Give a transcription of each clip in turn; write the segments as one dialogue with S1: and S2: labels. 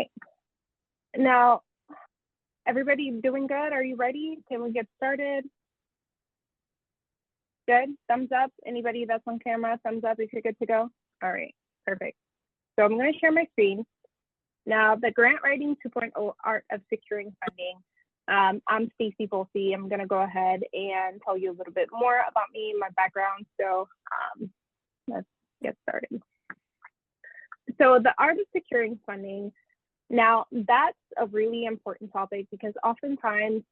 S1: right. Now, everybody doing good? Are you ready? Can we get started? Good? Thumbs up. Anybody that's on camera, thumbs up if you're good to go. All right, perfect. So I'm going to share my screen. Now, the Grant Writing 2.0 Art of Securing Funding. I'm Stacy Volsi. I'm going to go ahead and tell you a little bit more about me, my background. So let's get started. So the art of securing funding. Now, that's a really important topic because oftentimes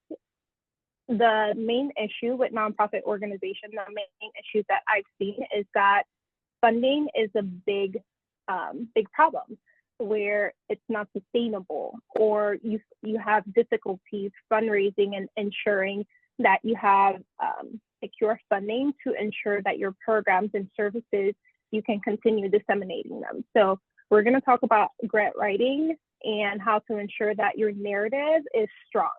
S1: the main issue with nonprofit organizations, the main issue that I've seen is that funding is a big problem where it's not sustainable, or you have difficulties fundraising and ensuring that you have secure funding to ensure that your programs and services, you can continue disseminating them. So we're going to talk about grant writing and how to ensure that your narrative is strong,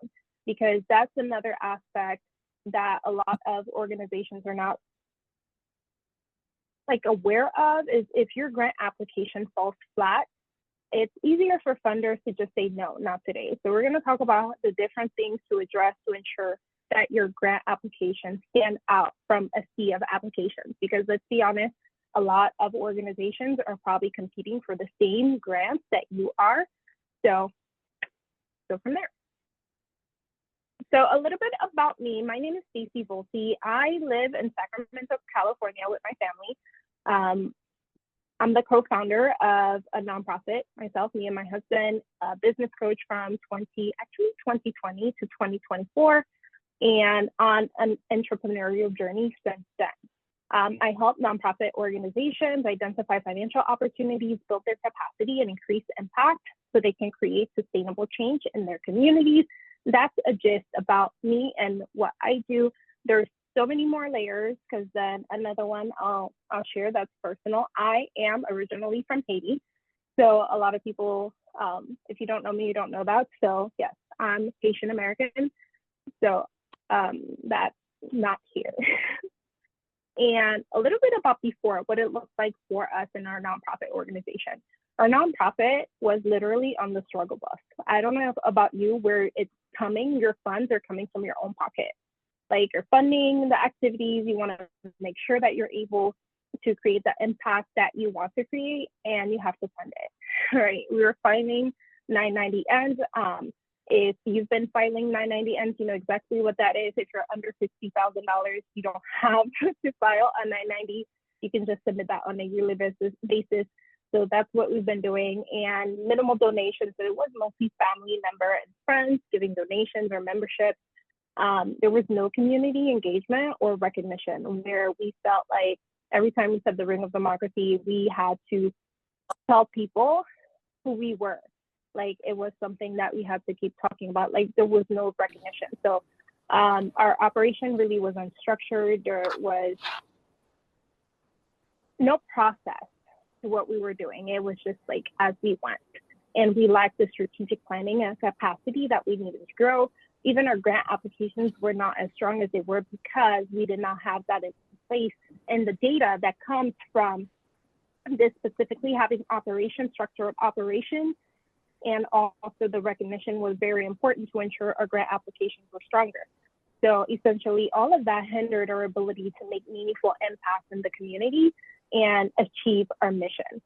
S1: because that's another aspect that a lot of organizations are not aware of. Is if your grant application falls flat, it's easier for funders to just say no, not today. So we're going to talk about the different things to address to ensure that your grant application stand out from a sea of applications, because let's be honest, a lot of organizations are probably competing for the same grants that you are. So go from there. So a little bit about me. My name is Stacy Volsi. I live in Sacramento, California with my family. I'm the co-founder of a nonprofit, myself, me and my husband, a business coach from 2020 to 2024, and on an entrepreneurial journey since then. I help nonprofit organizations identify financial opportunities, build their capacity, and increase impact so they can create sustainable change in their communities. That's a gist about me and what I do. There's so many more layers, because then another one I'll share that's personal. I am originally from Haiti. So a lot of people, if you don't know me, you don't know that. So yes, I'm Haitian American. So that's not here. And a little bit about before, what it looked like for us in our nonprofit organization. Our nonprofit was literally on the struggle bus. I don't know about you, where it's coming, your funds are coming from your own pocket. Like, you're funding the activities, you want to make sure that you're able to create the impact that you want to create, and you have to fund it, right? We were filing 990 ends. If you've been filing 990 ends, you know exactly what that is. If you're under $50,000, you don't have to file a 990. You can just submit that on a yearly basis. So that's what we've been doing, and minimal donations. So it was mostly family member and friends giving donations or membership. There was no community engagement or recognition, where we felt like every time we said the ring of democracy, we had to tell people who we were. Like, it was something that we had to keep talking about. Like, there was no recognition. So our operation really was unstructured. There was no process to what we were doing. It was just like as we went. And we lacked the strategic planning and capacity that we needed to grow. Even our grant applications were not as strong as they were because we did not have that in place. And the data that comes from this, specifically having operation, structure of operations, and also the recognition, was very important to ensure our grant applications were stronger. So essentially, all of that hindered our ability to make meaningful impact in the community and achieve our mission.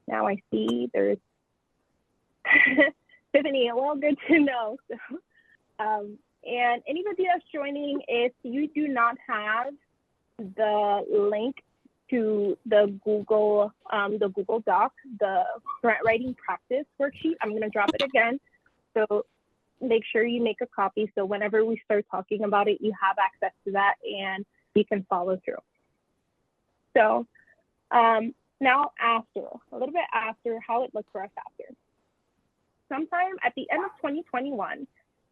S1: Now I see there's Tiffany. Well, good to know. So, and anybody that's joining, if you do not have the link to the Google Doc, the grant writing practice worksheet, I'm going to drop it again. So make sure you make a copy, so whenever we start talking about it, you have access to that and you can follow through. So now a little bit after, how it looked for us after. Sometime at the end of 2021,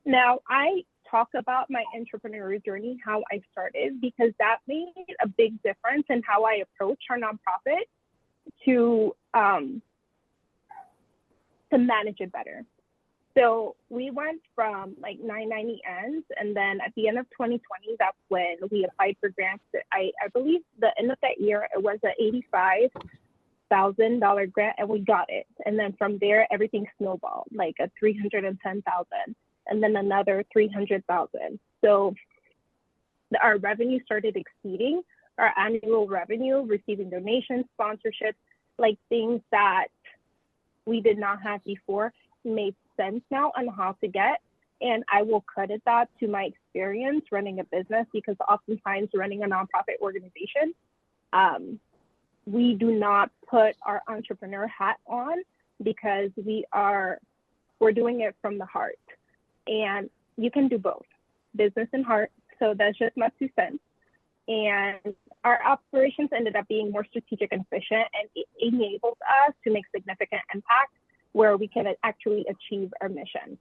S1: now I talk about my entrepreneurial journey, how I started, because that made a big difference in how I approach our nonprofit to manage it better. So we went from like 990 ends, and then at the end of 2020, that's when we applied for grants. I believe the end of that year, it was at 85 $100,000 grant and we got it. And then from there, everything snowballed, like a 310,000 and then another 300,000. So our revenue started exceeding our annual revenue, receiving donations, sponsorships, like things that we did not have before made sense now on how to get. And I will credit that to my experience running a business, because oftentimes running a nonprofit organization, we do not put our entrepreneur hat on because we're doing it from the heart. And you can do both, business and heart. So that's just my 2 cents. And our operations ended up being more strategic and efficient, and it enables us to make significant impact where we can actually achieve our mission.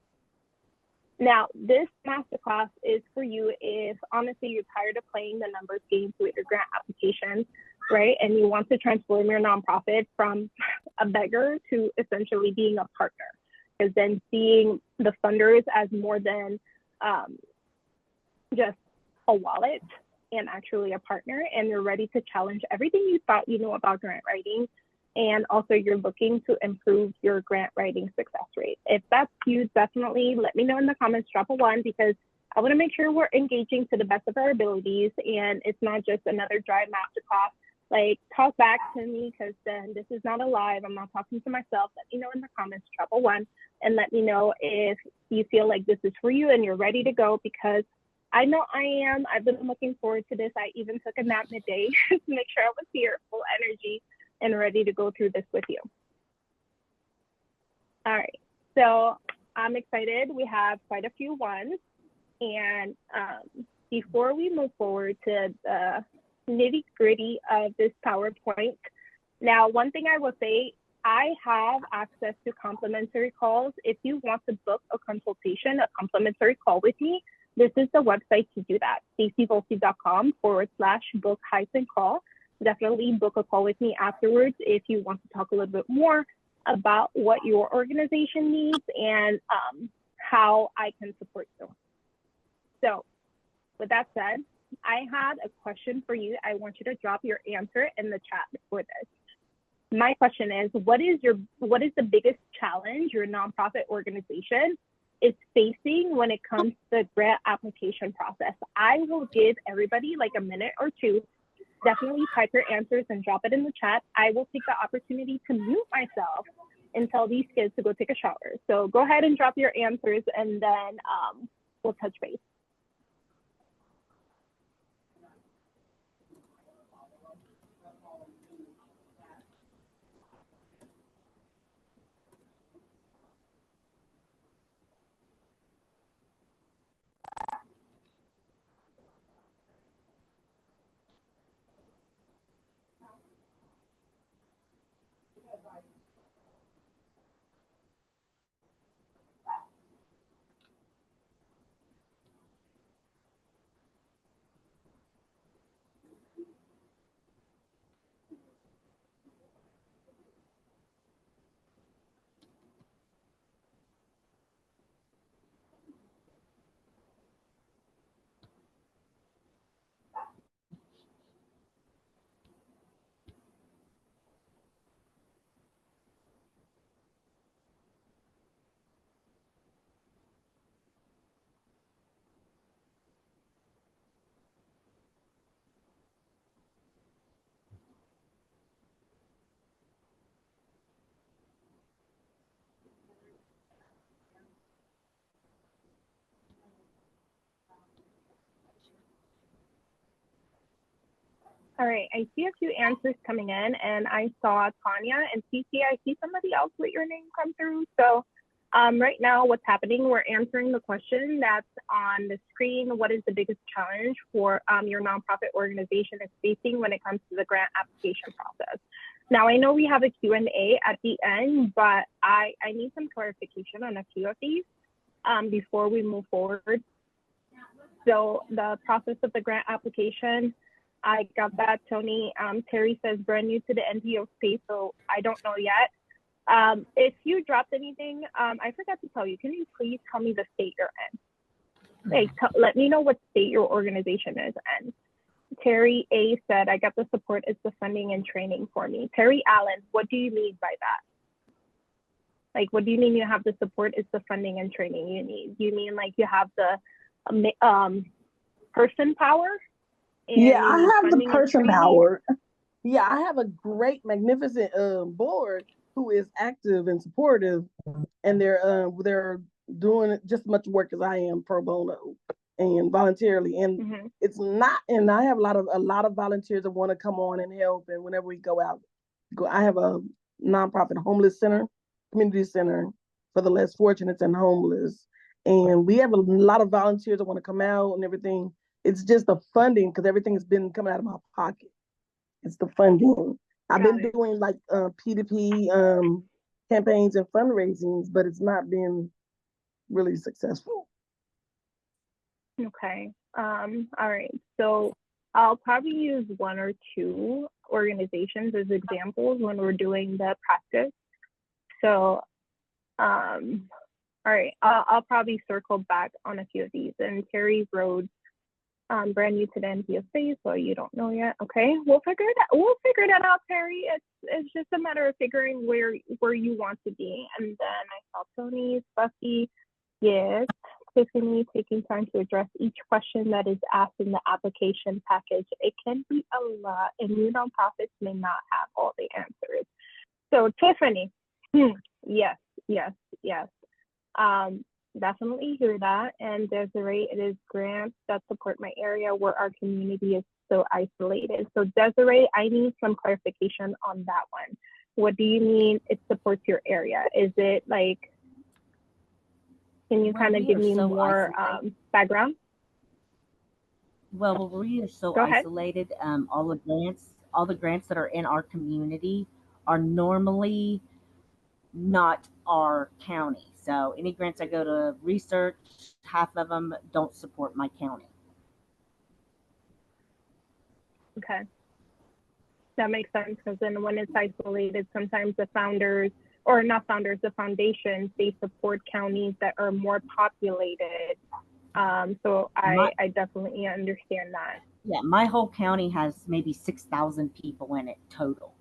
S1: Now, this masterclass is for you if honestly you're tired of playing the numbers games with your grant applications, right? And you want to transform your nonprofit from a beggar to essentially being a partner. Because then seeing the funders as more than just a wallet and actually a partner, and you're ready to challenge everything you thought you know about grant writing, and also you're looking to improve your grant writing success rate. If that's you, definitely let me know in the comments, drop a 1, because I want to make sure we're engaging to the best of our abilities and it's not just another dry masterclass. Like, talk back to me, because then this is not a live. I'm not talking to myself. Let me know in the comments, drop a 1, and let me know if you feel like this is for you and you're ready to go, because I know I am. I've been looking forward to this. I even took a nap midday to make sure I was here, full energy, and ready to go through this with you. All right, so I'm excited. We have quite a few ones. And before we move forward to the nitty gritty of this PowerPoint, now, one thing I will say, I have access to complimentary calls. If you want to book a consultation, a complimentary call with me, this is the website to do that, staceyvolsi.com/book-call. Definitely book a call with me afterwards if you want to talk a little bit more about what your organization needs and how I can support you. So with that said, I had a question for you. I want you to drop your answer in the chat for this. My question is, what is the biggest challenge your nonprofit organization is facing when it comes to the grant application process? I will give everybody like a minute or two. Definitely type your answers and drop it in the chat. I will take the opportunity to mute myself and tell these kids to go take a shower. So go ahead and drop your answers, and then we'll touch base. All right, I see a few answers coming in, and I saw Tanya and CC. I see somebody else with your name come through. So right now, what's happening, we're answering the question that's on the screen. What is the biggest challenge for your nonprofit organization is facing when it comes to the grant application process? Now, I know we have a Q&A at the end, but I need some clarification on a few of these before we move forward. So the process of the grant application, I got that, Tony. Terry says brand new to the NPO space, so I don't know yet. If you dropped anything, I forgot to tell you, can you please tell me the state you're in? Like, let me know what state your organization is in. Terry A said, I got the support, it's the funding and training for me. Terry Allen, what do you mean by that? Like, what do you mean you have the support, it's the funding and training you need? You mean like you have the person power? And
S2: Yeah, I have the
S1: funding and
S2: person
S1: training?
S2: power. Yeah, I have a great, magnificent board who is active and supportive, and they're doing just as much work as I am pro bono and voluntarily. And
S1: Mm-hmm.
S2: it's not, and I have a lot of volunteers that want to come on and help. And whenever we go out, I have a nonprofit homeless center, community center for the less fortunate and homeless, and we have a lot of volunteers that want to come out and everything. It's just the funding because everything has been coming out of my pocket. It's the funding. I've
S1: Got
S2: been
S1: it.
S2: doing like P2P campaigns and fundraisings, but it's not been really successful.
S1: Okay. All right. So I'll probably use one or two organizations as examples when we're doing the practice. So, all right, I'll probably circle back on a few of these. And Terry Rhodes, brand new to the NPSA, so you don't know yet. Okay, we'll figure it out. We'll figure that out, Terry. It's just a matter of figuring where you want to be. And then I saw Tony, Buffy, yes, Tiffany, taking time to address each question that is asked in the application package. It can be a lot, and new nonprofits may not have all the answers. So Tiffany, yes, yes, yes. Definitely hear that. And Desiree, it is grants that support my area where our community is so isolated. So Desiree, I need some clarification on that one. What do you mean it supports your area? Is it like, can you kind of give me more background?
S3: Well, we are so
S1: Go ahead.
S3: isolated. All the grants that are in our community are normally not our county. So any grants I go to research, half of them don't support my county.
S1: Okay. That makes sense because then when it's isolated, sometimes the founders, or not founders, the foundations, they support counties that are more populated. So I definitely understand that.
S3: Yeah, my whole county has maybe 6,000 people in it total.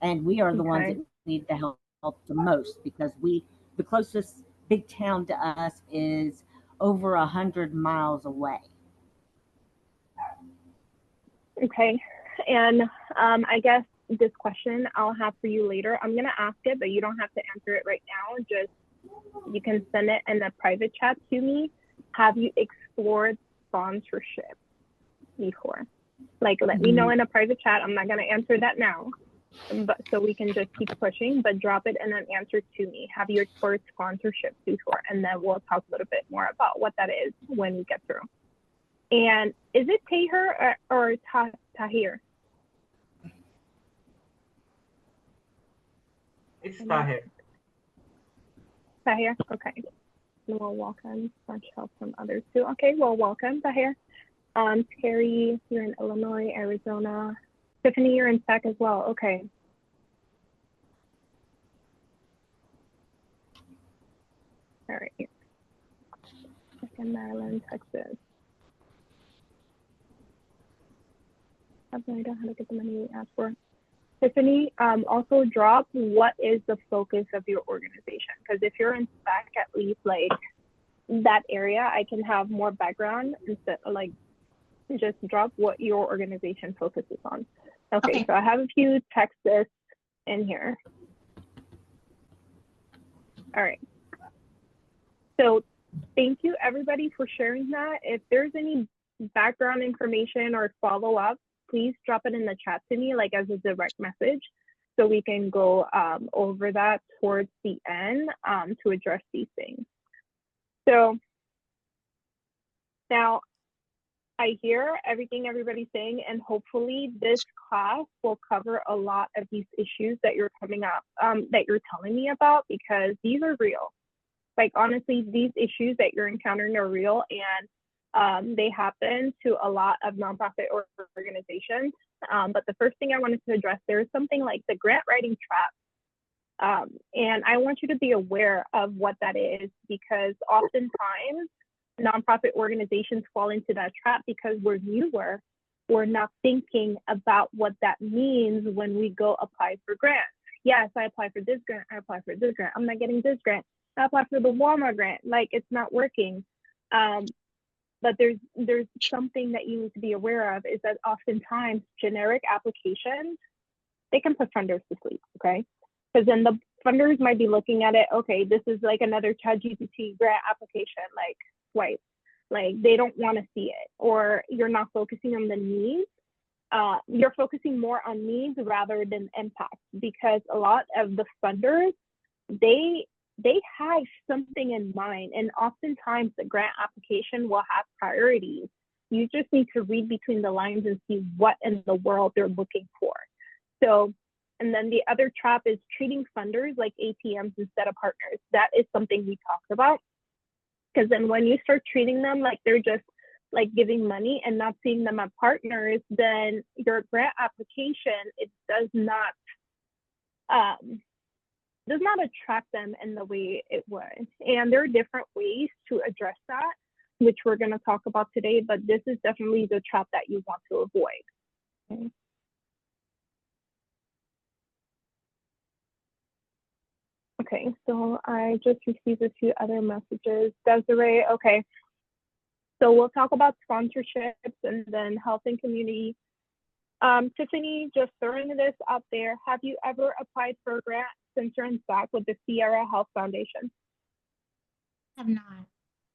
S3: And we are the ones
S1: Okay.
S3: that need the help the most because the closest big town to us is over 100 miles away.
S1: Okay. And I guess this question I'll have for you later. I'm going to ask it, but you don't have to answer it right now. Just you can send it in a private chat to me. Have you explored sponsorship before? Like, let me know in a private chat. I'm not going to answer that now, but so we can just keep pushing, but drop it and then answer to me. Have you explored sponsorship before? And then we'll talk a little bit more about what that is when we get through. And is it Tahir or Tahir?
S4: It's Tahir.
S1: Tahir, okay. Well, welcome. Much help from others too. Okay, well, welcome, Tahir. Terry, you're in Illinois, Arizona. Tiffany, you're in Tech as well. Okay. All right. In Maryland, Texas. I have no idea how to get the money we asked for. Tiffany, also drop what is the focus of your organization? Because if you're in SPAC, at least like that area, I can have more background instead like just drop what your organization focuses on. Okay. So I have a few texts in here. All right. So thank you everybody for sharing that. If there's any background information or follow up, please drop it in the chat to me, like as a direct message, so we can go over that towards the end to address these things. So now I hear everything everybody's saying, and hopefully this class will cover a lot of these issues that you're coming up, that you're telling me about, because these are real. Like honestly, these issues that you're encountering are real, and they happen to a lot of nonprofit organizations. But the first thing I wanted to address, there is something like the grant writing trap. And I want you to be aware of what that is, because oftentimes nonprofit organizations fall into that trap because we're newer. We're not thinking about what that means when we go apply for grants. Yes, I apply for this grant, I apply for this grant. I'm not getting this grant. I apply for the Walmart grant. Like, it's not working. But there's something that you need to be aware of, is that oftentimes generic applications, they can put funders to sleep, okay? Because then the funders might be looking at it, okay, this is like another ChatGPT grant application, like swipe. Like, they don't want to see it, or you're not focusing on the needs. You're focusing more on needs rather than impact, because a lot of the funders, they have something in mind, and oftentimes the grant application will have priorities. You just need to read between the lines and see what in the world they're looking for. So, and then the other trap is treating funders like ATMs instead of partners. That is something we talked about, because then when you start treating them like they're just like giving money and not seeing them as partners, then your grant application, it does not attract them in the way it would. And there are different ways to address that, which we're going to talk about today, but this is definitely the trap that you want to avoid. Okay. Okay, so I just received a few other messages. Desiree, okay. So we'll talk about sponsorships and then health and community. Tiffany, just throwing this out there, have you ever applied for a grant since you're in SAC with the Sierra Health Foundation?
S4: Have not.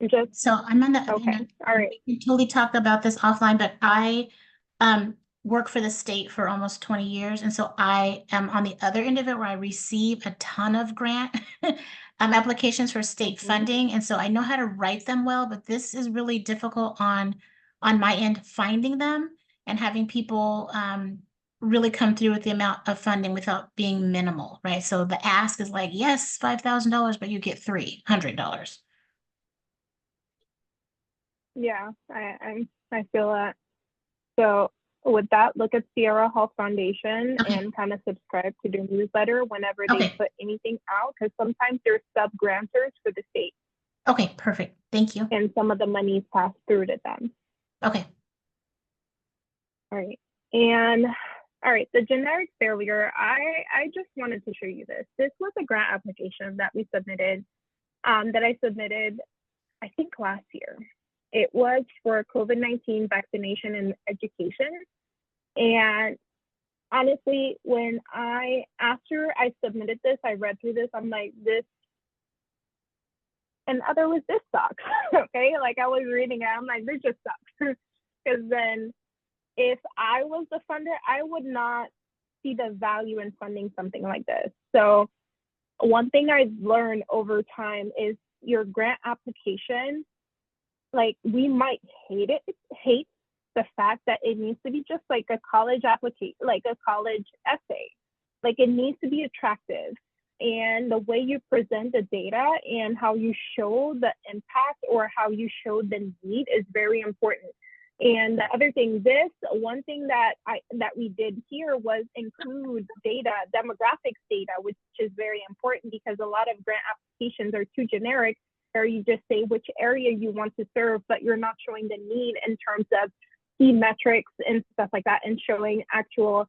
S1: Just
S4: So I'm on the,
S1: okay. All right.
S4: we can totally talk about this offline, but I work for the state for almost 20 years. And so I am on the other end of it, where I receive a ton of grant applications for state funding. And so I know how to write them well, but this is really difficult on my end, finding them and having people really come through with the amount of funding without being minimal, right? So the ask is like, yes, $5,000, but you get $300.
S1: Yeah, I feel that. So with that, look at Sierra Health Foundation and kind of subscribe to their newsletter whenever they put anything out, because sometimes they're sub-grantors for the state.
S4: Okay, perfect. Thank you.
S1: And some of the money pass through to them.
S4: Okay.
S1: All right. And all right, the generic failure, I just wanted to show you this. This was a grant application that we submitted, that I submitted, I think last year. It was for COVID-19 vaccination and education. And honestly, after I submitted this, I read through this, I'm like, this, and other was this sucks, okay? Like, I was reading it, I'm like, this just sucks. Because then if I was the funder, I would not see the value in funding something like this. So one thing I've learned over time is your grant application, like, we might hate the fact that it needs to be just like a college application, like a college essay. Like, it needs to be attractive. And the way you present the data and how you show the impact or how you show the need is very important. And the other thing, one thing that we did here was include data, demographics data, which is very important, because a lot of grant applications are too generic, or you just say which area you want to serve, but you're not showing the need in terms of key metrics and stuff like that, and showing actual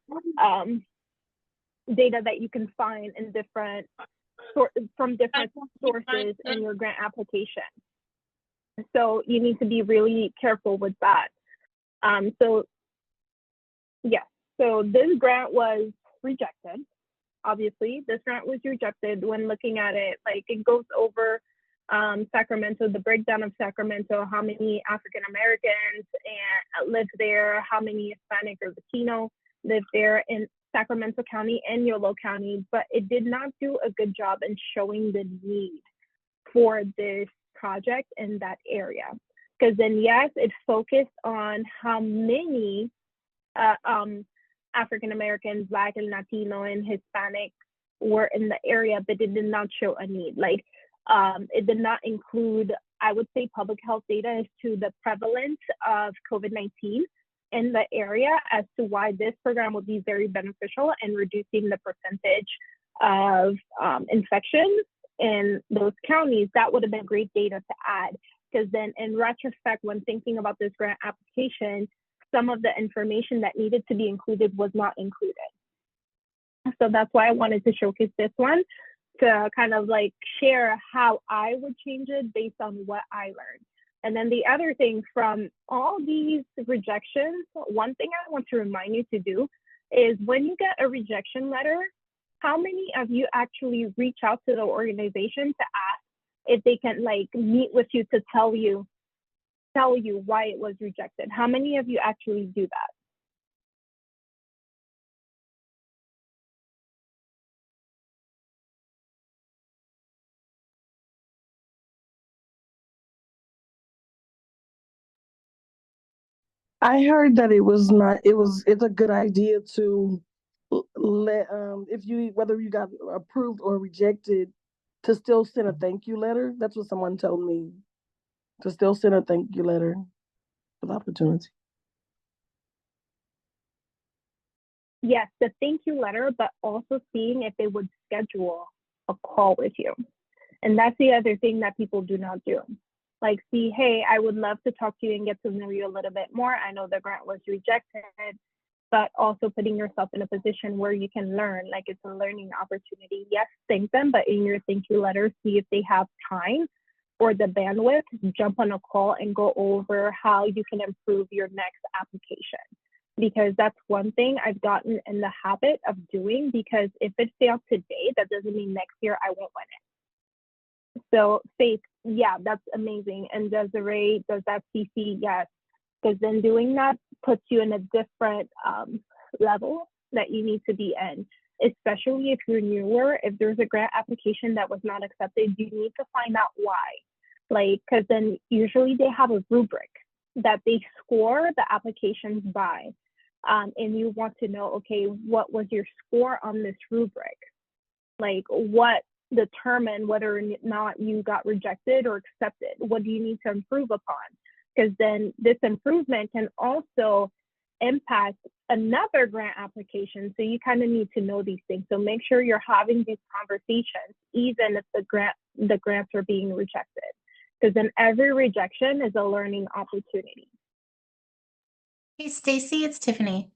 S1: data that you can find in from different sources in your grant application. So you need to be really careful with that. So this grant was rejected. Obviously, this grant was rejected. When looking at it, like, it goes over Sacramento, the breakdown of Sacramento, how many African Americans live there, how many Hispanic or Latino live there in Sacramento County and Yolo County, but it did not do a good job in showing the need for this project in that area. Because then, yes, it focused on how many African Americans, Black and Latino and Hispanic were in the area, but it did not show a need. Like, it did not include, I would say, public health data as to the prevalence of COVID-19 in the area, as to why this program would be very beneficial in reducing the percentage of infections in those counties. That would have been great data to add. because then in retrospect, when thinking about this grant application, some of the information that needed to be included was not included. So that's why I wanted to showcase this one to kind of like share how I would change it based on what I learned. And then the other thing from all these rejections, one thing I want to remind you to do is when you get a rejection letter, how many of you actually reach out to the organization to ask if they can like meet with you to tell you why it was rejected? How many of you actually do that?
S2: I heard that it was not. It's a good idea to let if you whether you got approved or rejected to still send a thank you letter. That's what someone told me, to still send a thank you letter for the opportunity.
S1: Yes, the thank you letter, but also seeing if they would schedule a call with you. And that's the other thing that people do not do. Like, see, hey, I would love to talk to you and get to know you a little bit more. I know the grant was rejected, but also putting yourself in a position where you can learn, like it's a learning opportunity. Yes, thank them, but in your thank you letter, see if they have time or the bandwidth, jump on a call and go over how you can improve your next application. Because that's one thing I've gotten in the habit of doing, because if it fails today, that doesn't mean next year I won't win it. So Faith, yeah, that's amazing. And Desiree, does that CC? Yes. Because then doing that puts you in a different level that you need to be in, especially if you're newer. If there's a grant application that was not accepted, you need to find out why. Like, because then usually they have a rubric that they score the applications by. And you want to know, okay, what was your score on this rubric? Like, what determined whether or not you got rejected or accepted? What do you need to improve upon? Because then this improvement can also impact another grant application. So you kind of need to know these things. So make sure you're having these conversations, even if the grants are being rejected. Because then every rejection is a learning opportunity.
S4: Hey, Stacy, it's Tiffany.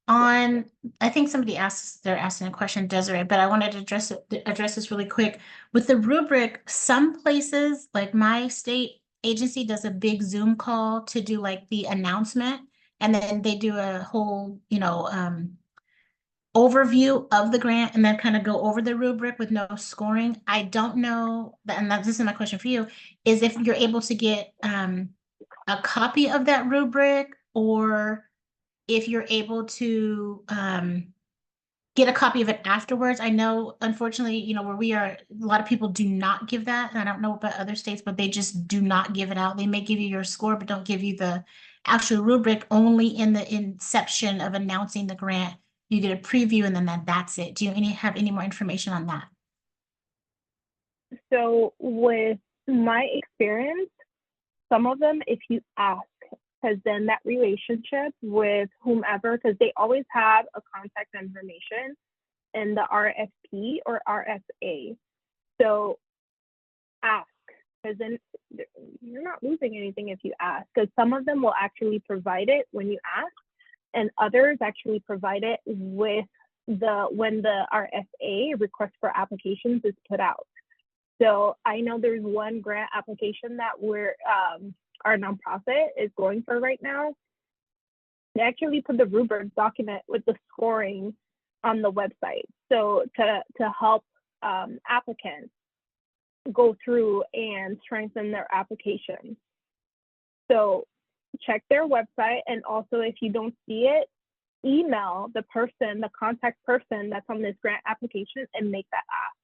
S4: I think somebody they're asking a question, Desiree, but I wanted to address this really quick. With the rubric, some places, like my state agency does a big Zoom call to do like the announcement, and then they do a whole, overview of the grant and then kind of go over the rubric with no scoring. I don't know, this is my question for you, is if you're able to get a copy of that rubric, or if you're able to get a copy of it afterwards. I know, unfortunately, where we are, a lot of people do not give that. And I don't know about other states, but they just do not give it out. They may give you your score, but don't give you the actual rubric. Only in the inception of announcing the grant, you get a preview, and then that's it. Do you have any more information on that?
S1: So with my experience, some of them, if you ask, because then that relationship with whomever, because they always have a contact information in the RFP or RFA. So ask, because then you're not losing anything if you ask, because some of them will actually provide it when you ask, and others actually provide it when the RFA, request for applications, is put out. So I know there's one grant application that our nonprofit is going for right now. They actually put the rubric document with the scoring on the website. So to help applicants go through and strengthen their application. So check their website, and also if you don't see it, email the contact person that's on this grant application and make that ask.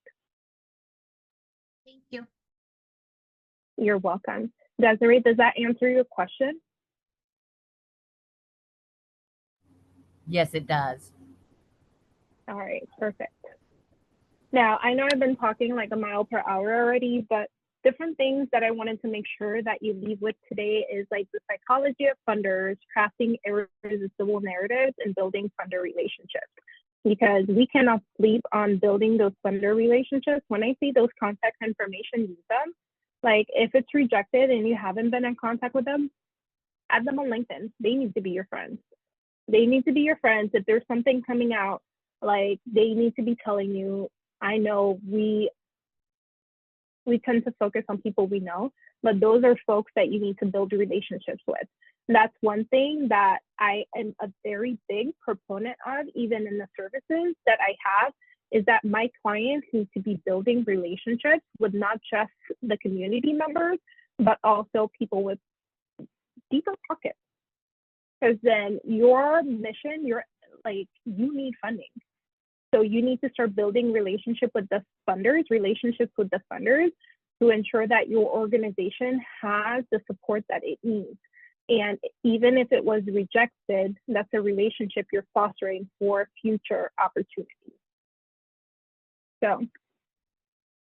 S4: Thank you.
S1: You're welcome. Desiree, does that answer your question?
S3: Yes, it does.
S1: All right, perfect. Now, I know I've been talking like a mile per hour already, but different things that I wanted to make sure that you leave with today is like the psychology of funders, crafting irresistible narratives, and building funder relationships. Because we cannot sleep on building those funder relationships. When I say those contact information, use them. Like if it's rejected and you haven't been in contact with them, add them on LinkedIn. They need to be your friends. They need to be your friends. If there's something coming out, like they need to be telling you. I know we tend to focus on people we know, but those are folks that you need to build relationships with. And that's one thing that I am a very big proponent of, even in the services that I have, is that my clients need to be building relationships with not just the community members, but also people with deeper pockets. Because then your mission, you need funding. So you need to start building relationships with the funders to ensure that your organization has the support that it needs. And even if it was rejected, that's a relationship you're fostering for future opportunities. So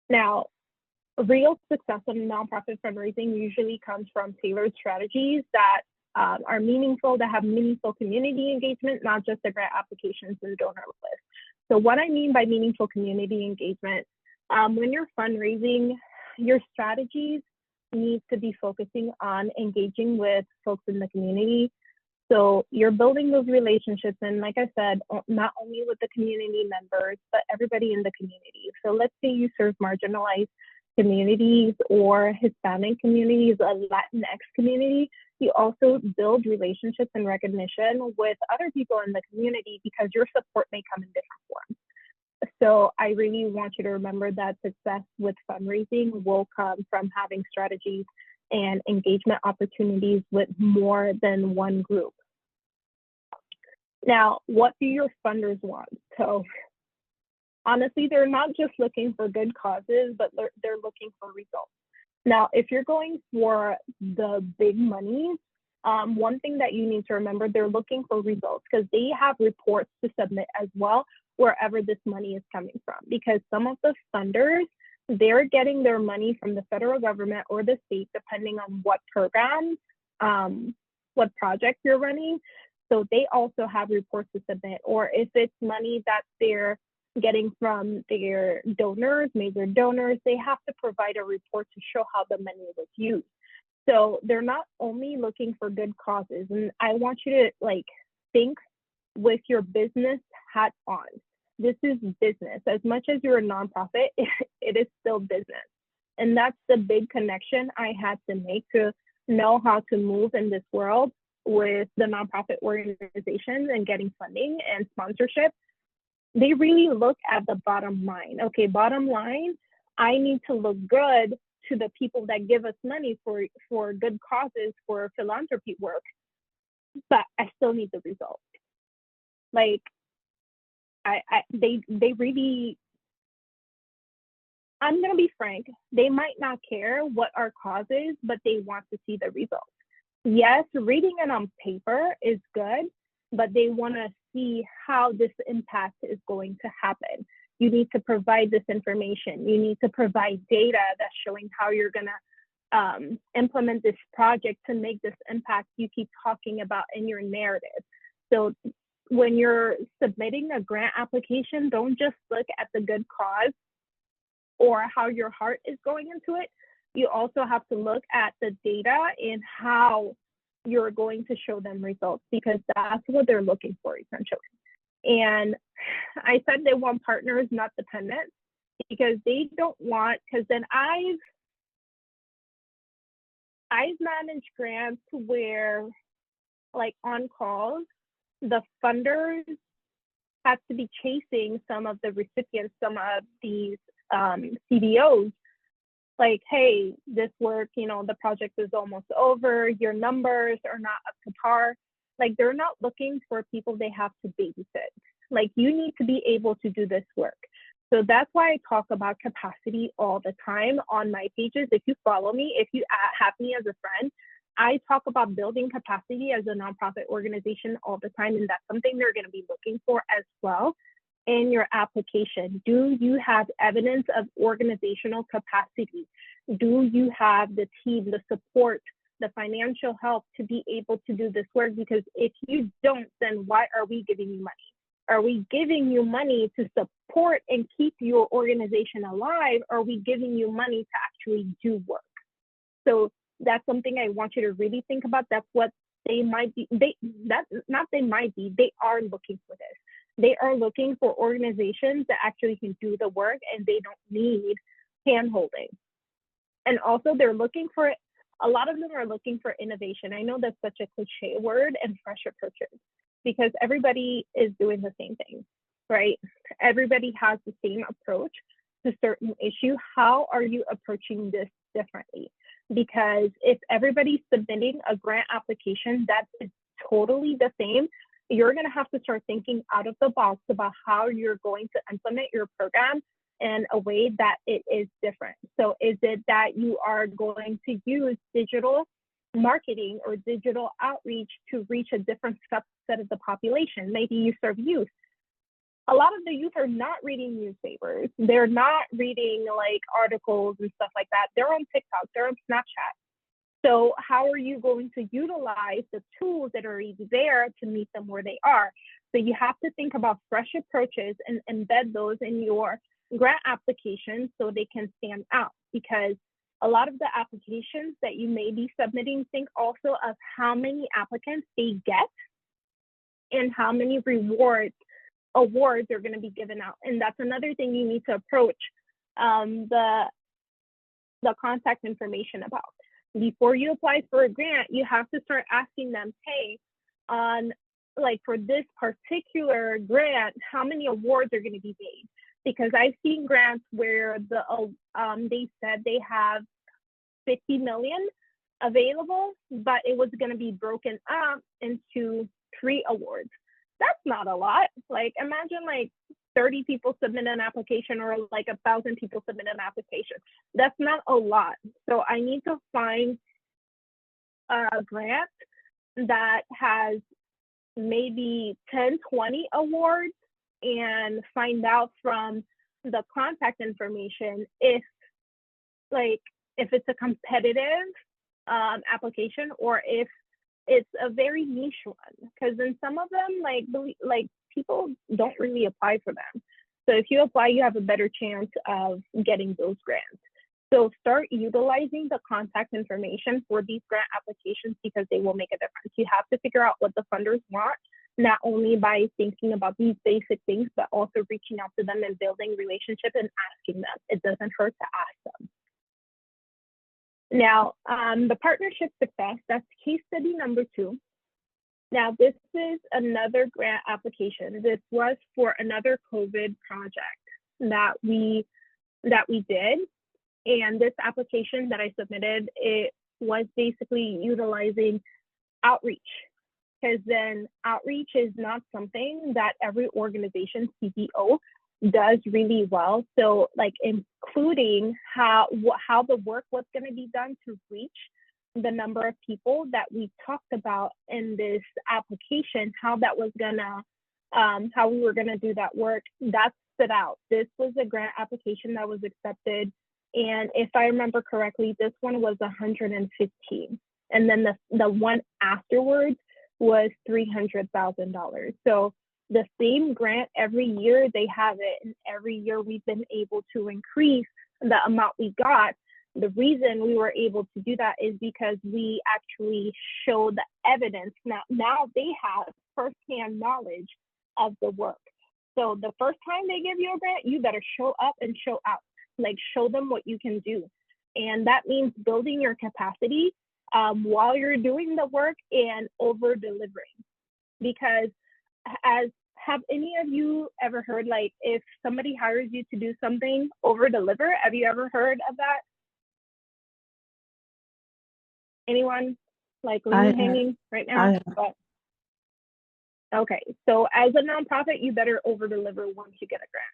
S1: now, real success in nonprofit fundraising usually comes from tailored strategies that are meaningful, that have meaningful community engagement, not just the grant applications and donor list. So what I mean by meaningful community engagement, when you're fundraising, your strategies need to be focusing on engaging with folks in the community. So you're building those relationships, and like I said, not only with the community members, but everybody in the community. So let's say you serve marginalized communities or Hispanic communities, a Latinx community, you also build relationships and recognition with other people in the community because your support may come in different forms. So I really want you to remember that success with fundraising will come from having strategies and engagement opportunities with more than one group. Now, what do your funders want? So honestly, they're not just looking for good causes, but they're looking for results. Now, if you're going for the big money, one thing that you need to remember, they're looking for results because they have reports to submit as well, wherever this money is coming from. Because some of the funders, they're getting their money from the federal government or the state, depending on what program, what project you're running. So they also have reports to submit. Or if it's money that they're getting from their donors, major donors, they have to provide a report to show how the money was used. So they're not only looking for good causes. And I want you to think with your business hat on. This is business. As much as you're a nonprofit, it is still business. And that's the big connection I had to make to know how to move in this world with the nonprofit organizations and getting funding and sponsorship. They really look at the bottom line. Okay, bottom line, I need to look good to the people that give us money for good causes, for philanthropy work, but I still need the results. They really, I'm gonna be frank, they might not care what our cause is, but they want to see the results. Yes, reading it on paper is good, but they want to see how this impact is going to happen. You need to provide this information. You need to provide data that's showing how you're going to implement this project to make this impact you keep talking about in your narrative. So when you're submitting a grant application, don't just look at the good cause or how your heart is going into it. You also have to look at the data and how you're going to show them results, because that's what they're looking for essentially. And I said they want partners, not dependents, because they don't want, because then I've managed grants where, like on calls, the funders have to be chasing some of the recipients, some of these CBOs, like, hey, this work, the project is almost over, your numbers are not up to par. Like, they're not looking for people they have to babysit. Like, you need to be able to do this work. So that's why I talk about capacity all the time on my pages. If you follow me, if you have me as a friend, I talk about building capacity as a nonprofit organization all the time. And that's something they're going to be looking for as well in your application. Do you have evidence of organizational capacity? Do you have the team, the support, the financial help to be able to do this work? Because if you don't, then why are we giving you money? Are we giving you money to support and keep your organization alive? Or are we giving you money to actually do work? So that's something I want you to really think about. That's what they might be. They are looking for this. They are looking for organizations that actually can do the work and they don't need hand holding. And also they're looking for, a lot of them are looking for innovation. I know that's such a cliche word, and fresh approaches, because everybody is doing the same thing, right? Everybody has the same approach to certain issue. How are you approaching this differently? Because if everybody's submitting a grant application that is totally the same, you're going to have to start thinking out of the box about how you're going to implement your program in a way that it is different. So is it that you are going to use digital marketing or digital outreach to reach a different subset of the population? Maybe you serve youth. A lot of the youth are not reading newspapers. They're not reading like articles and stuff like that. They're on TikTok, they're on Snapchat. So how are you going to utilize the tools that are already there to meet them where they are? So you have to think about fresh approaches and embed those in your grant applications so they can stand out, because a lot of the applications that you may be submitting, think also of how many applicants they get and how many awards are going to be given out. And that's another thing you need to approach the contact information about. Before you apply for a grant, you have to start asking them, hey, like for this particular grant, how many awards are going to be made? Because I've seen grants where they said they have 50 million available, but it was going to be broken up into 3 awards. That's not a lot. Like imagine like 30 people submit an application, or like 1,000 people submit an application. That's not a lot. So I need to find a grant that has maybe 10, 20 awards and find out from the contact information if it's a competitive application, or if it's a very niche one. Because in some of them, like people don't really apply for them. So if you apply, you have a better chance of getting those grants. So start utilizing the contact information for these grant applications, because they will make a difference. You have to figure out what the funders want, not only by thinking about these basic things, but also reaching out to them and building relationships and asking them. It doesn't hurt to ask them. Now, the partnership success, that's case study number 2. Now, this is another grant application. This was for another COVID project that we did. And this application that I submitted, it was basically utilizing outreach, because then outreach is not something that every organization CBO does really well. So like including how the work was going to be done to reach the number of people that we talked about in this application, how that was gonna, how we were gonna do that work, that stood out. This was a grant application that was accepted. And if I remember correctly, this one was 115. And then the one afterwards was $300,000. So the same grant every year they have it, and every year we've been able to increase the amount we got. The reason we were able to do that is because we actually show the evidence. Now they have firsthand knowledge of the work. So the first time they give you a grant, you better show up and show out. Like show them what you can do. And that means building your capacity while you're doing the work and over delivering. Because have any of you ever heard, like if somebody hires you to do something, over deliver? Have you ever heard of that? Anyone? Like leave me hanging right now? But, okay, so as a nonprofit, you better over deliver once you get a grant.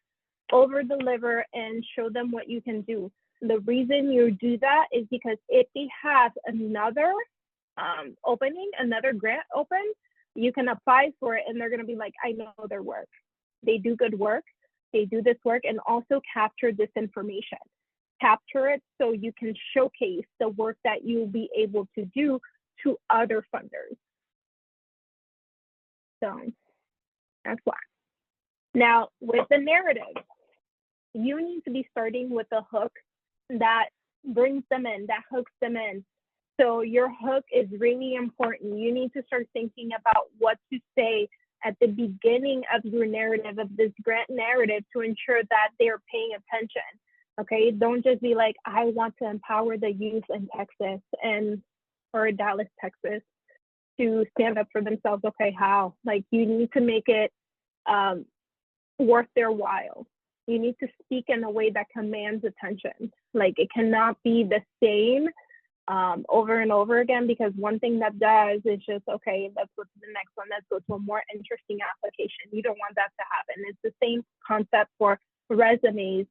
S1: Over deliver and show them what you can do. The reason you do that is because if they have another opening, another grant open, you can apply for it and they're going to be like, I know their work. They do good work. They do this work, and also capture this information. Capture it so you can showcase the work that you'll be able to do to other funders. So that's why. Now, with the narrative, you need to be starting with a hook that brings them in, that hooks them in. So your hook is really important. You need to start thinking about what to say at the beginning of your narrative, of this grant narrative, to ensure that they're paying attention. Okay, don't just be like, I want to empower the youth in Texas or Dallas, Texas, to stand up for themselves. Okay, how? Like, you need to make it worth their while. You need to speak in a way that commands attention. Like, it cannot be the same over and over again, because one thing that does is just, okay, let's go to the next one. Let's go to a more interesting application. You don't want that to happen. It's the same concept for resumes,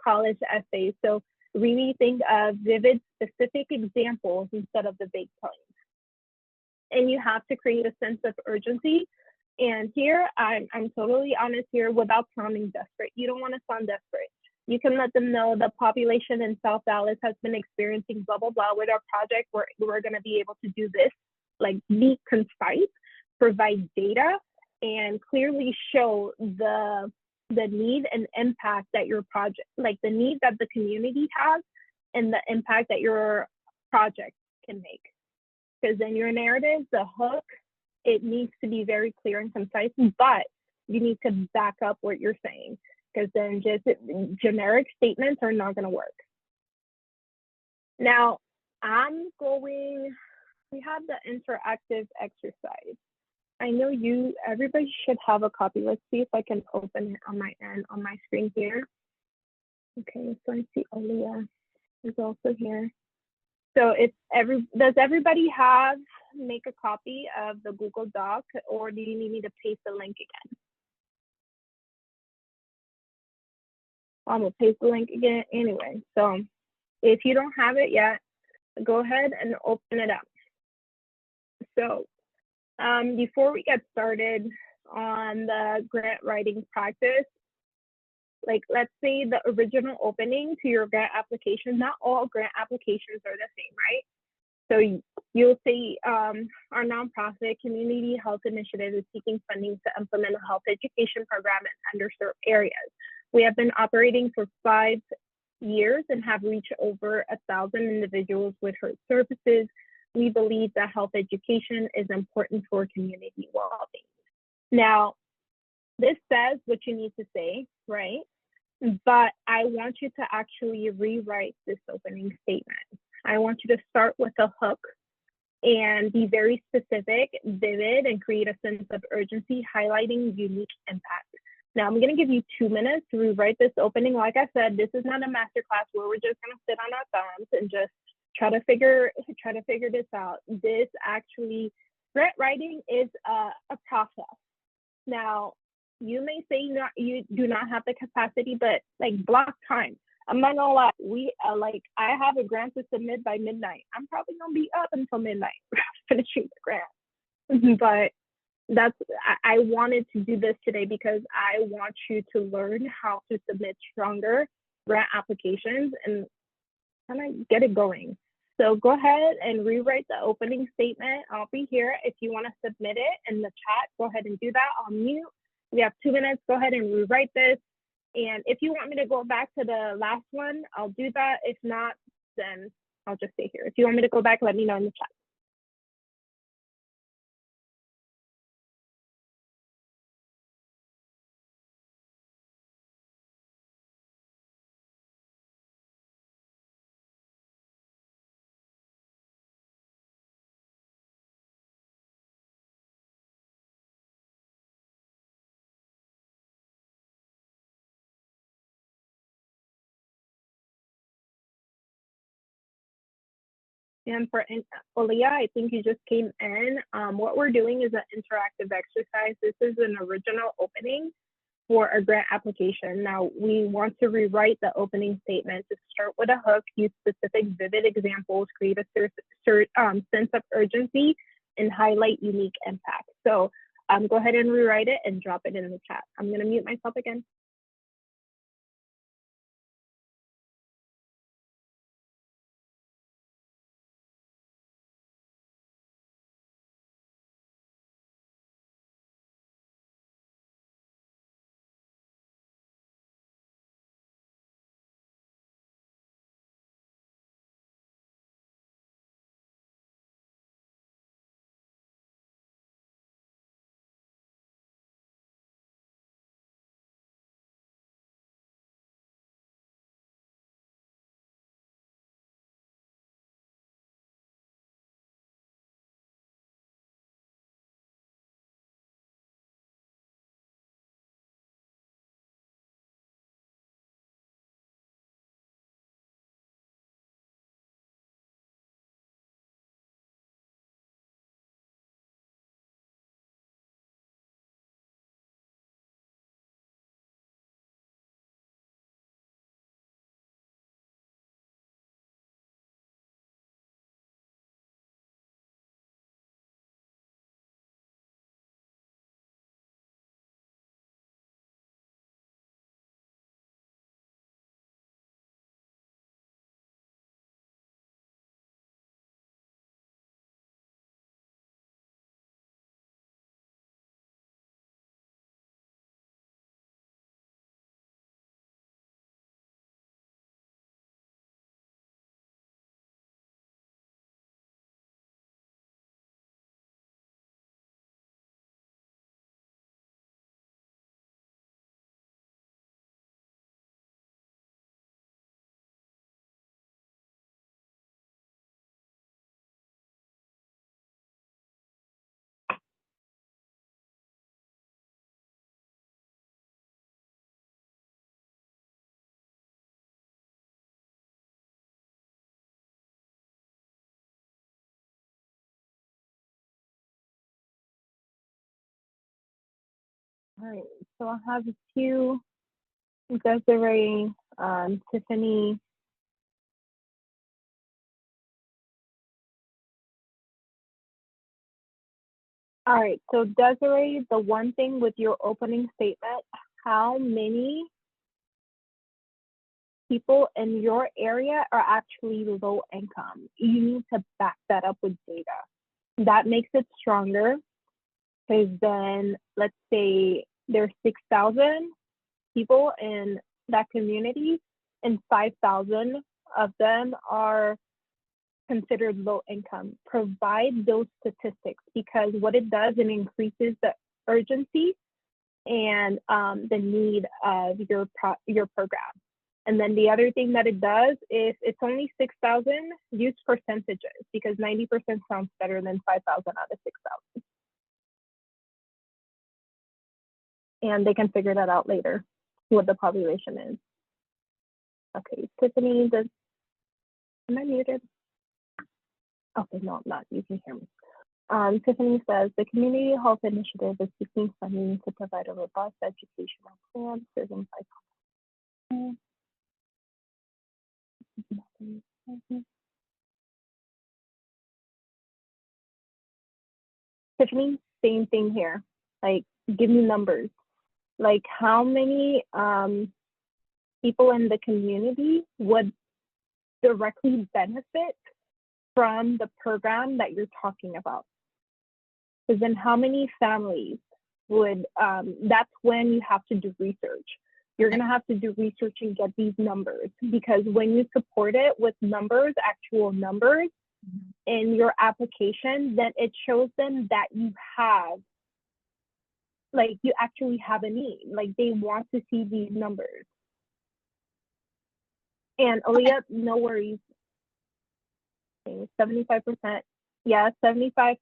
S1: college essays. So really think of vivid, specific examples instead of the vague claims. And you have to create a sense of urgency. And here, I'm totally honest here, without sounding desperate. You don't want to sound desperate. You can let them know the population in South Dallas has been experiencing blah, blah, blah. With our project, we're going to be able to do this. Like, be concise, provide data, and clearly show the need and impact that your project, like the need that the community has and the impact that your project can make. Because in your narrative, the hook, it needs to be very clear and concise, but you need to back up what you're saying, because then just generic statements are not going to work. Now, we have the interactive exercise. I know everybody should have a copy. Let's see if I can open it on my end, on my screen here. Okay, so I see Olia is also here. So does everybody make a copy of the Google Doc, or do you need me to paste the link again? I'm gonna paste the link again anyway. So if you don't have it yet, go ahead and open it up. So before we get started on the grant writing practice, like, let's say the original opening to your grant application, not all grant applications are the same, right? So you'll see our nonprofit community health initiative is seeking funding to implement a health education program in underserved areas. We have been operating for 5 years and have reached over 1,000 individuals with health services. We believe that health education is important for community well-being. Now, this says what you need to say, right? But I want you to actually rewrite this opening statement. I want you to start with a hook and be very specific, vivid, and create a sense of urgency, highlighting unique impact. Now, I'm going to give you 2 minutes to rewrite this opening. Like I said, this is not a masterclass where we're just going to sit on our thumbs and just try to figure this out. This actually, grant writing is a process. Now, you may say you do not have the capacity, but like, block time. I'm not gonna lie, I have a grant to submit by midnight. I'm probably gonna be up until midnight finishing the grant. But I wanted to do this today because I want you to learn how to submit stronger grant applications and kind of get it going. So go ahead and rewrite the opening statement. I'll be here. If you want to submit it in the chat, go ahead and do that. I'll mute. We have 2 minutes. Go ahead and rewrite this. And if you want me to go back to the last one, I'll do that. If not, then I'll just stay here. If you want me to go back, let me know in the chat. And for Olia, I think you just came in. What we're doing is an interactive exercise. This is an original opening for a grant application. Now, we want to rewrite the opening statement to start with a hook, use specific vivid examples, create a sense of urgency, and highlight unique impact. So go ahead and rewrite it and drop it in the chat. I'm going to mute myself again. All right, so I have a few. Desiree, Tiffany. All right, so Desiree, the one thing with your opening statement, how many people in your area are actually low income? You need to back that up with data. That makes it stronger, because then let's say there's 6,000 people in that community and 5,000 of them are considered low income. Provide those statistics, because what it does, it increases the urgency and the need of your program. And then the other thing that it does, if it's only 6,000, use percentages, because 90% sounds better than 5,000 out of 6,000. And they can figure that out later, what the population is. Okay, Tiffany, am I muted? Okay, no, I'm not. You can hear me. Tiffany says, the Community Health Initiative is seeking funding to provide a robust educational plan serving by Tiffany, same thing here. Like, give me numbers. Like, how many people in the community would directly benefit from the program that you're talking about? Because then how many families would, that's when you have to do research. You're going to have to do research and get these numbers, because when you support it with numbers, actual numbers in your application, then it shows them that you have, like, you actually have a need. Like, they want to see these numbers. And Aaliyah, no worries. 75%. Yeah, 75%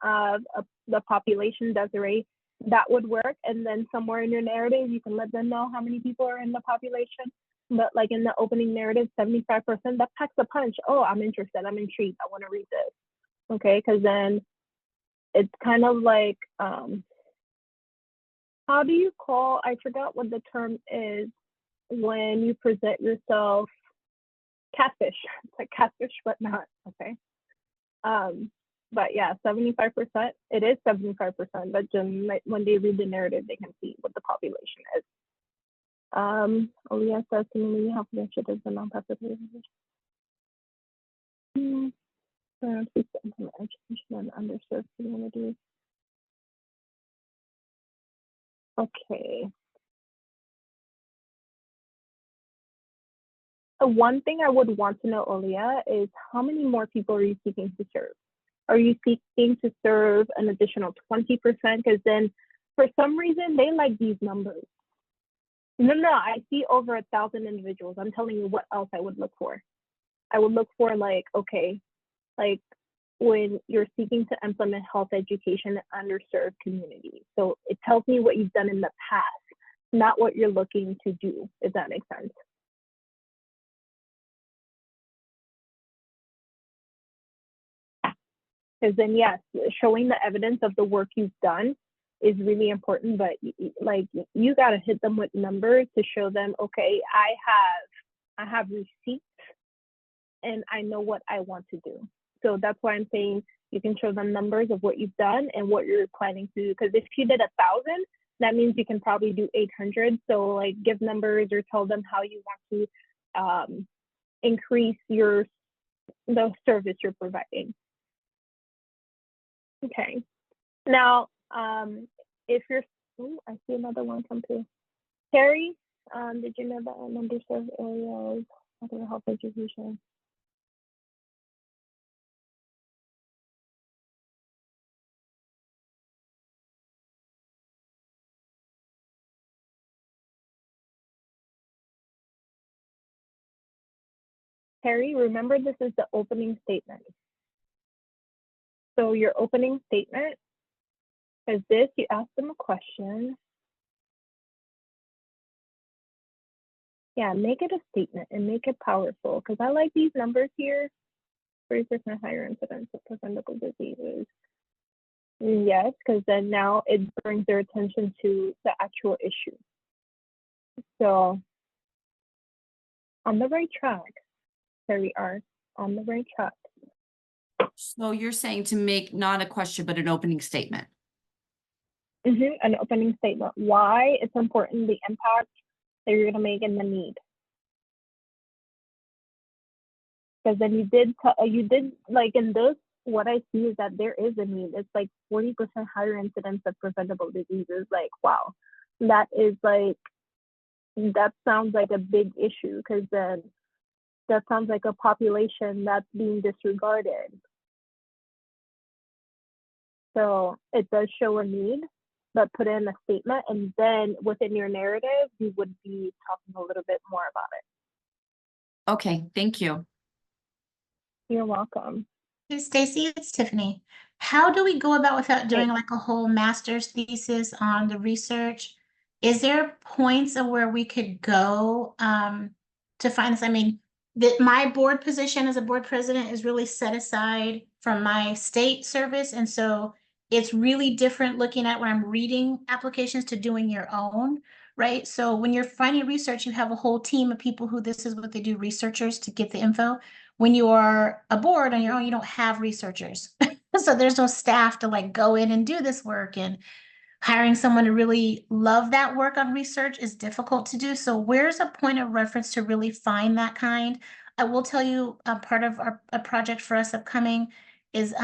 S1: of the population, Desiree, that would work. And then somewhere in your narrative, you can let them know how many people are in the population. But like in the opening narrative, 75%, that packs a punch. Oh, I'm interested. I'm intrigued. I want to read this. Okay, because then it's kind of like, how do you call, I forgot what the term is when you present yourself, catfish. It's like catfish, but not, okay. But yeah, 75%, it is 75%, but when they read the narrative, they can see what the population is. Aaliyah says community health initiatives and nonprofit organizations. Education and underserved communities. Okay. One thing I would want to know, Aaliyah, is how many more people are you seeking to serve? Are you seeking to serve an additional 20%? Because then for some reason, they like these numbers. No, I see over 1,000 individuals. I'm telling you what else I would look for. I would look for, like, okay, like when you're seeking to implement health education in underserved communities. So it tells me what you've done in the past, not what you're looking to do, if that makes sense. Because then, yes, showing the evidence of the work you've done is really important, but like you got to hit them with numbers to show them, okay, I have receipts and I know what I want to do. So that's why I'm saying you can show them numbers of what you've done and what you're planning to do. Because if you did 1,000, that means you can probably do 800. So like give numbers or tell them how you want to increase the service you're providing. Okay. Now, if you're, I see another one come through. Terry, did you know that underserved areas, other health education? Terry, remember this is the opening statement. So your opening statement is this, you ask them a question. Yeah, make it a statement and make it powerful, because I like these numbers here. 30% higher incidence of preventable diseases. Yes, because then now it brings their attention to the actual issue. So on the right track. There we are, on the right track.
S5: So you're saying to make not a question, but an opening statement.
S1: An opening statement. Why it's important, the impact that you're going to make, and the need. Because then you did like in this, what I see is that there is a need. It's like 40% higher incidence of preventable diseases. Like, wow, that sounds like a big issue, because then that sounds like a population that's being disregarded. So it does show a need, but put in a statement, and then within your narrative, you would be talking a little bit more about it.
S5: Okay, thank you.
S1: You're welcome.
S4: Hey, Stacy, it's Tiffany. How do we go about without doing like a whole master's thesis on the research? Is there points of where we could go to find this? I mean, my board position as a board president is really set aside from my state service. And so it's really different looking at when I'm reading applications to doing your own, right? So when you're finding research, you have a whole team of people who this is what they do, researchers, to get the info. When you are a board on your own, you don't have researchers. So there's no staff to like go in and do this work, and hiring someone to really love that work on research is difficult to do. So where's a point of reference to really find that kind? I will tell you, part of a project for us upcoming is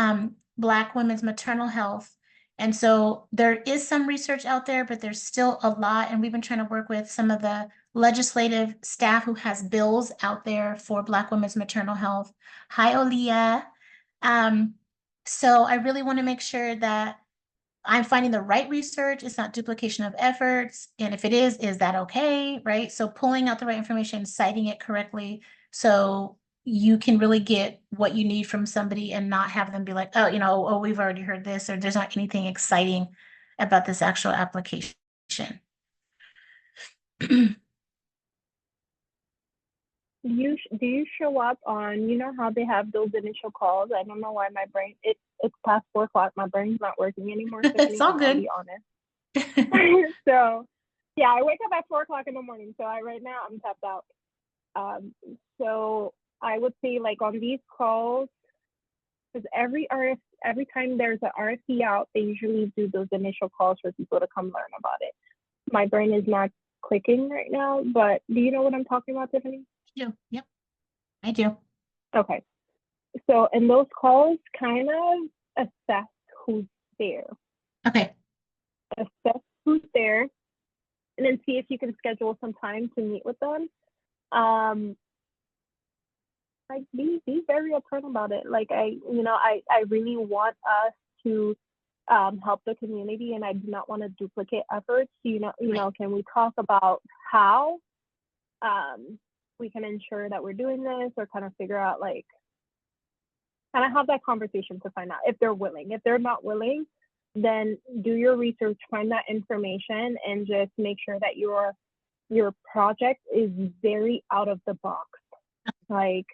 S4: Black women's maternal health. And so there is some research out there, but there's still a lot. And we've been trying to work with some of the legislative staff who has bills out there for Black women's maternal health. Hi, Olia. So I really want to make sure that I'm finding the right research. It's not duplication of efforts. And if it is that okay? Right. So pulling out the right information, citing it correctly, so you can really get what you need from somebody and not have them be like, oh, we've already heard this, or there's not anything exciting about this actual application.
S1: Do you show up on, you know how they have those initial calls? I don't know why my brain, it's past 4 o'clock. My brain's not working anymore.
S4: It's all good.
S1: I'll be honest. So yeah, I wake up at 4 o'clock in the morning. So right now I'm tapped out. So I would say, like, on these calls, because every time there's an RFP out, they usually do those initial calls for people to come learn about it. My brain is not clicking right now, but do you know what I'm talking about, Tiffany?
S4: Yep, I do.
S1: Okay. So in those calls, kind of assess who's there.
S4: Okay.
S1: Assess who's there, and then see if you can schedule some time to meet with them. Like, be very upfront about it. Like, I really want us to help the community, and I do not want to duplicate efforts. Can we talk about how we can ensure that we're doing this, or kind of figure out, like, kind of have that conversation to find out if they're willing. If they're not willing, then do your research, find that information, and just make sure that your project is very out of the box. Like,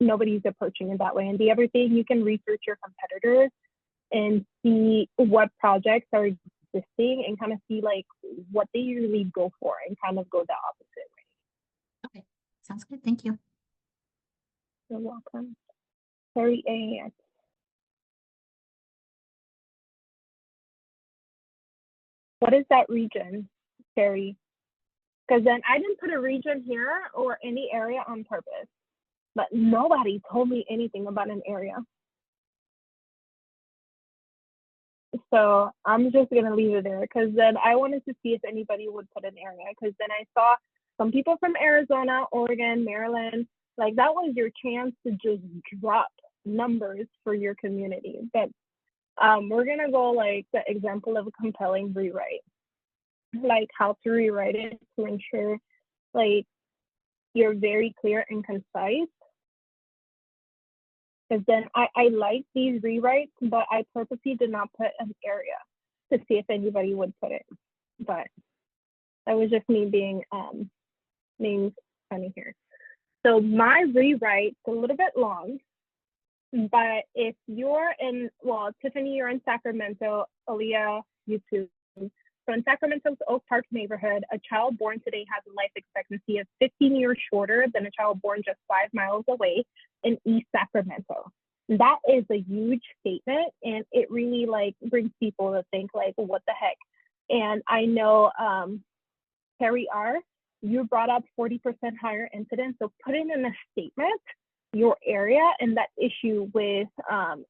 S1: nobody's approaching it that way. And the other thing, you can research your competitors and see what projects are existing, and kind of see like what they usually go for, and kind of go the opposite way.
S4: Okay, sounds good. Thank you.
S1: You're welcome. Terry A. What is that region, Terry? Because then I didn't put a region here or any area on purpose, but nobody told me anything about an area. So I'm just gonna leave it there, because then I wanted to see if anybody would put an area, because then I saw some people from Arizona, Oregon, Maryland. Like, that was your chance to just drop numbers for your community. But we're gonna go like the example of a compelling rewrite, like how to rewrite it to ensure like you're very clear and concise. Because then I like these rewrites, but I purposely did not put an area to see if anybody would put it. But that was just me being funny here. So my rewrite's a little bit long. But if you're in, well, Tiffany, you're in Sacramento, Aaliyah, you too. So in Sacramento's Oak Park neighborhood, a child born today has a life expectancy of 15 years shorter than a child born just 5 miles away in East Sacramento. That is a huge statement, and it really like brings people to think like, what the heck? And I know Terry R., you brought up 40% higher incidence. So put it in a statement, your area and that issue with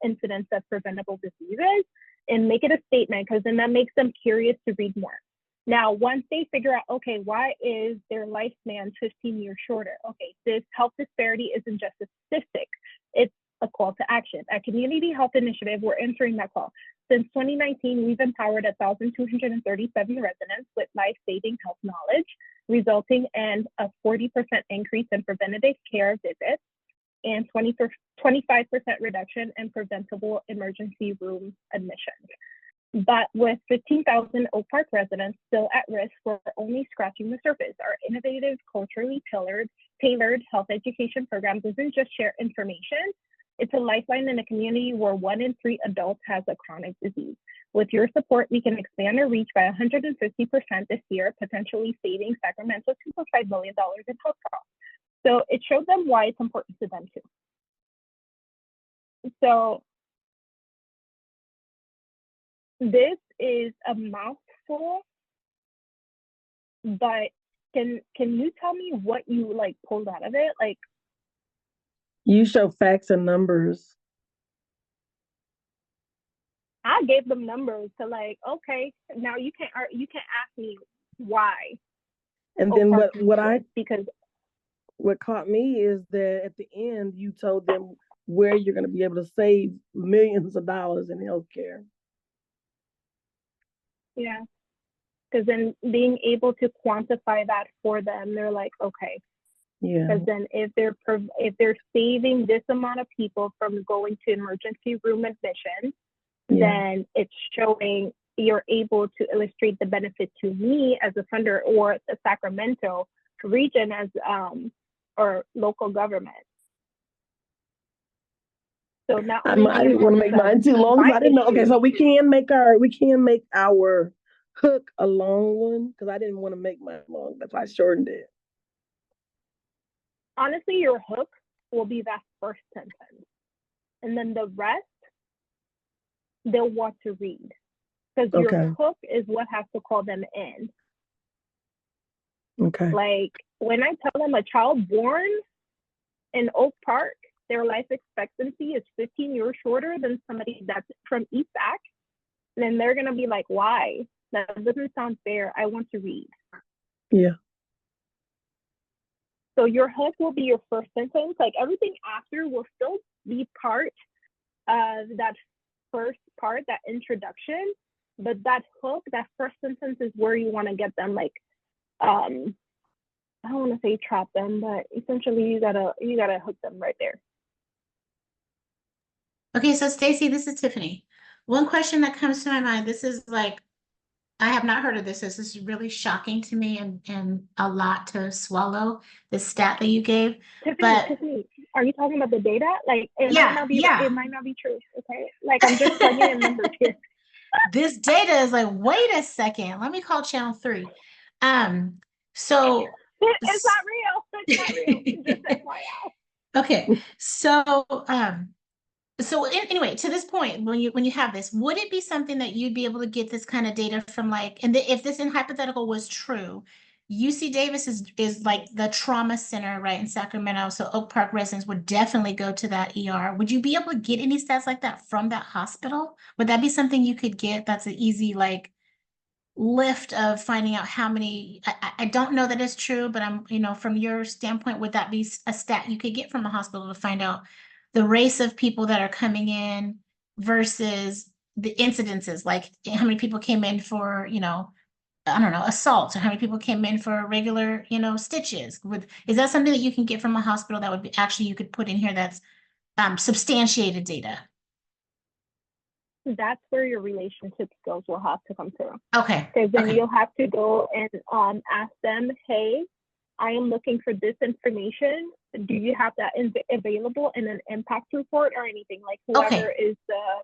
S1: incidence of preventable diseases, and make it a statement, because then that makes them curious to read more. Now, once they figure out, okay, why is their lifespan 15 years shorter? Okay, this health disparity isn't just a statistic, it's a call to action. At Community Health Initiative, we're answering that call. Since 2019, we've empowered 1,237 residents with life-saving health knowledge, resulting in a 40% increase in preventative care visits and 25% reduction in preventable emergency room admissions. But with 15,000 Oak Park residents still at risk, we're only scratching the surface. Our innovative, culturally tailored health education program doesn't just share information, it's a lifeline in a community where 1 in 3 adults has a chronic disease. With your support, we can expand our reach by 150% this year, potentially saving Sacramento $2.5 million in health costs. So it showed them why it's important to them too. So this is a mouthful, but can you tell me what you like pulled out of it? Like,
S2: You show facts and numbers.
S1: I gave them numbers to like, okay, now you can't ask me why.
S2: And then
S1: because
S2: what caught me is that at the end you told them where you're going to be able to save millions of dollars in healthcare.
S1: Yeah, because then being able to quantify that for them, they're like, okay.
S2: Yeah.
S1: Because then if they're saving this amount of people from going to emergency room admission, then it's showing you're able to illustrate the benefit to me as a funder or the Sacramento region as or local government. So not only
S2: I didn't want to make mine too long because I didn't know. Okay, so we can make our hook a long one because I didn't want to make mine long. That's why I shortened it.
S1: Honestly, your hook will be that first sentence, and then the rest they'll want to read, because your hook is what has to call them in.
S2: Okay.
S1: Like when I tell them a child born in Oak Park, their life expectancy is 15 years shorter than somebody that's from East Sac, then they're gonna be like, why? That doesn't sound fair. I want to read.
S2: Yeah.
S1: So your hook will be your first sentence. Like everything after will still be part of that first part, that introduction. But that hook, that first sentence is where you want to get them like, I don't want to say trap them, but essentially you gotta hook them right there.
S4: Okay, so Stacy, this is Tiffany. One question that comes to my mind, this is like, I have not heard of this. This is really shocking to me and a lot to swallow, the stat that you gave.
S1: Tiffany, are you talking about the data? Like it might not be true. Okay. Like I'm just plugging in numbers here.
S4: This data is like, wait a second, let me call channel 3. So
S1: it's not real. It's not real. Just FYI.
S4: Okay. So anyway, to this point, when you have this, would it be something that you'd be able to get this kind of data from like, and if this in hypothetical was true, UC Davis is like the trauma center, right, in Sacramento. So Oak Park residents would definitely go to that ER. Would you be able to get any stats like that from that hospital? Would that be something you could get? That's an easy like lift of finding out how many, I don't know that it's true, but I'm, from your standpoint, would that be a stat you could get from a hospital to find out the race of people that are coming in versus the incidences, like how many people came in for, I don't know, assaults, or how many people came in for regular, stitches? Is that something that you can get from a hospital that would be actually you could put in here that's substantiated data?
S1: That's where your relationship skills will have to come through.
S4: Okay.
S1: Because then you'll have to go and ask them, hey, I am looking for this information. Do you have that available in an impact report or anything? Like whoever is the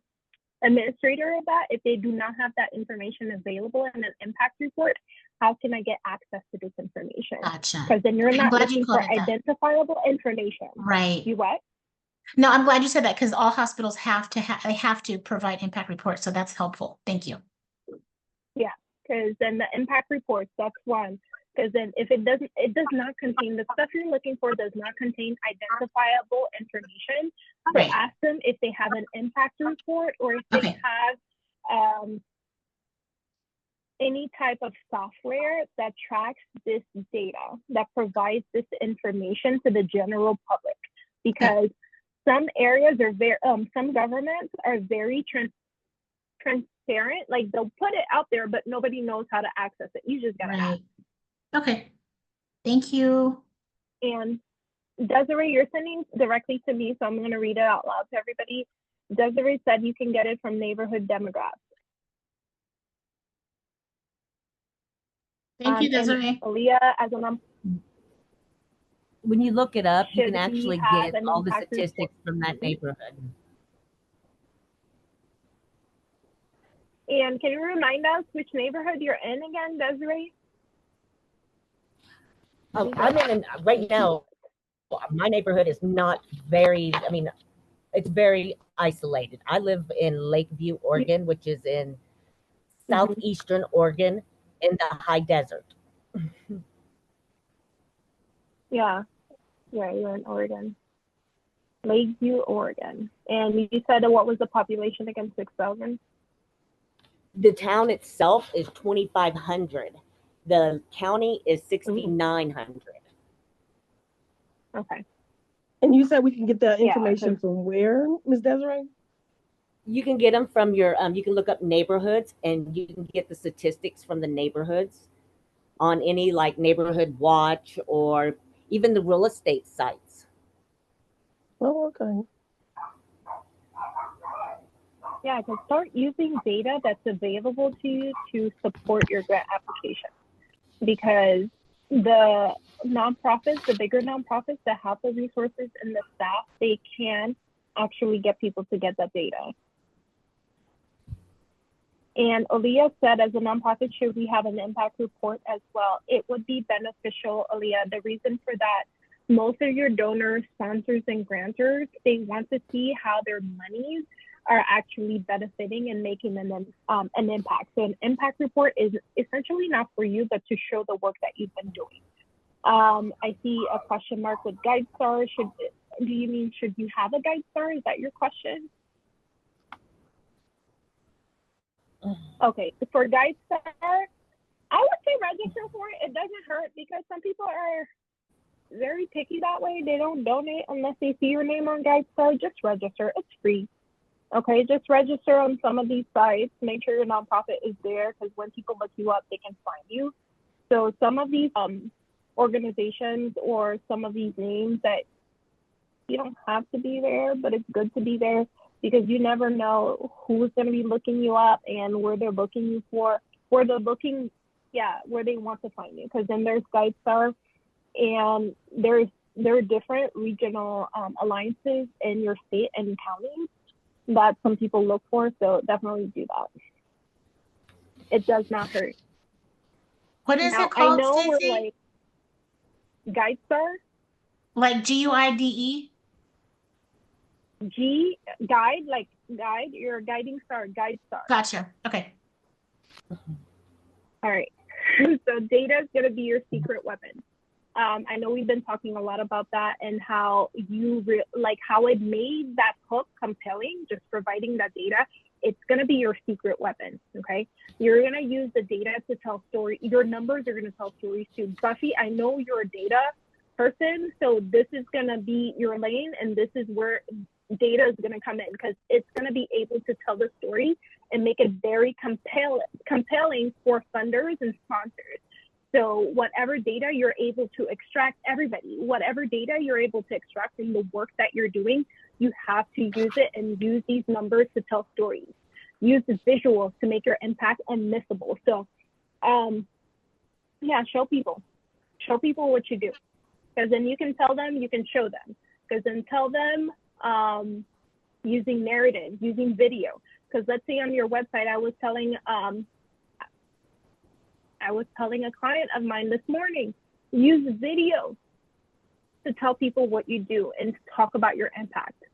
S1: administrator of that, if they do not have that information available in an impact report, how can I get access to this information?
S4: Gotcha.
S1: Because then you're not looking for
S4: that.
S1: identifiable information.
S4: Right.
S1: You what?
S4: No, I'm glad you said that because all hospitals have to they have to provide impact reports. So that's helpful. Thank you.
S1: Yeah, because then the impact reports, that's one. Because then if it does not contain, the stuff you're looking for does not contain identifiable information. So
S4: Right.
S1: ask them if they have an impact report or if they have any type of software that tracks this data, that provides this information to the general public. Because some areas are very, some governments are very transparent. Like they'll put it out there, but nobody knows how to access it. You just gotta ask.
S4: Okay. Thank you.
S1: And Desiree, you're sending directly to me, so I'm going to read it out loud to everybody. Desiree said you can get it from neighborhood demographics.
S4: Thank you, Desiree.
S1: Aaliyah, as a
S3: when you look it up, you
S1: should
S3: can actually
S1: we have
S3: get
S1: an
S3: all the
S1: impact report?
S3: statistics from that neighborhood.
S1: And can you remind us which neighborhood you're in again, Desiree?
S6: I'm in, right now, my neighborhood is not very, I mean, it's very isolated. I live in Lakeview, Oregon, which is in southeastern Oregon in the high desert.
S1: Yeah, you're in Oregon. Lakeview, Oregon. And you said what was the population again, 6,000?
S6: The town itself is 2,500. The county is 6,900.
S1: Okay.
S2: And you said we can get that information from where, Ms. Desiree?
S6: You can get them from your, you can look up neighborhoods and you can get the statistics from the neighborhoods on any like neighborhood watch or even the real estate sites.
S2: Oh, okay.
S1: Yeah, to start using data that's available to you to support your grant application. Because the nonprofits, the bigger nonprofits that have the resources and the staff, they can actually get people to get that data. And Aaliyah said, as a nonprofit, should we have an impact report as well? It would be beneficial, Aaliyah. The reason for that, most of your donors, sponsors, and grantors, they want to see how their monies are actually benefiting and making an impact. So an impact report is essentially not for you, but to show the work that you've been doing. I see a question mark with GuideStar. Do you mean, should you have a GuideStar? Is that your question? Okay, for GuideStar, I would say register for it. It doesn't hurt because some people are very picky that way. They don't donate unless they see your name on GuideStar. Just register. It's free. Okay, just register on some of these sites. Make sure your nonprofit is there because when people look you up, they can find you. So some of these organizations or some of these names that you don't have to be there, but it's good to be there because you never know who's going to be looking you up and where they're looking you for, where they want to find you. Because then there's GuideStar and there are different regional alliances in your state and counties that some people look for, so definitely do that. It does not hurt.
S4: What is it called,
S1: I know
S4: Stacey?
S1: we're like GuideStar.
S4: Like GUIDE?
S1: Guide, like guide, you're a guiding star, GuideStar.
S4: Gotcha. Okay.
S1: All right. So data is going to be your secret weapon. I know we've been talking a lot about that and how how it made that hook compelling, just providing that data. It's going to be your secret weapon, okay? You're going to use the data to tell stories. Your numbers are going to tell stories too. Buffy, I know you're a data person, so this is going to be your lane, and this is where data is going to come in because it's going to be able to tell the story and make it very compelling for funders and sponsors. So whatever data you're able to extract, whatever data you're able to extract from the work that you're doing, you have to use it and use these numbers to tell stories. Use the visuals to make your impact unmissable. So, show people. Show people what you do, because then you can tell them, you can show them, because then tell them using narrative, using video. Because let's say on your website, I was telling a client of mine this morning, use video to tell people what you do and talk about your impact.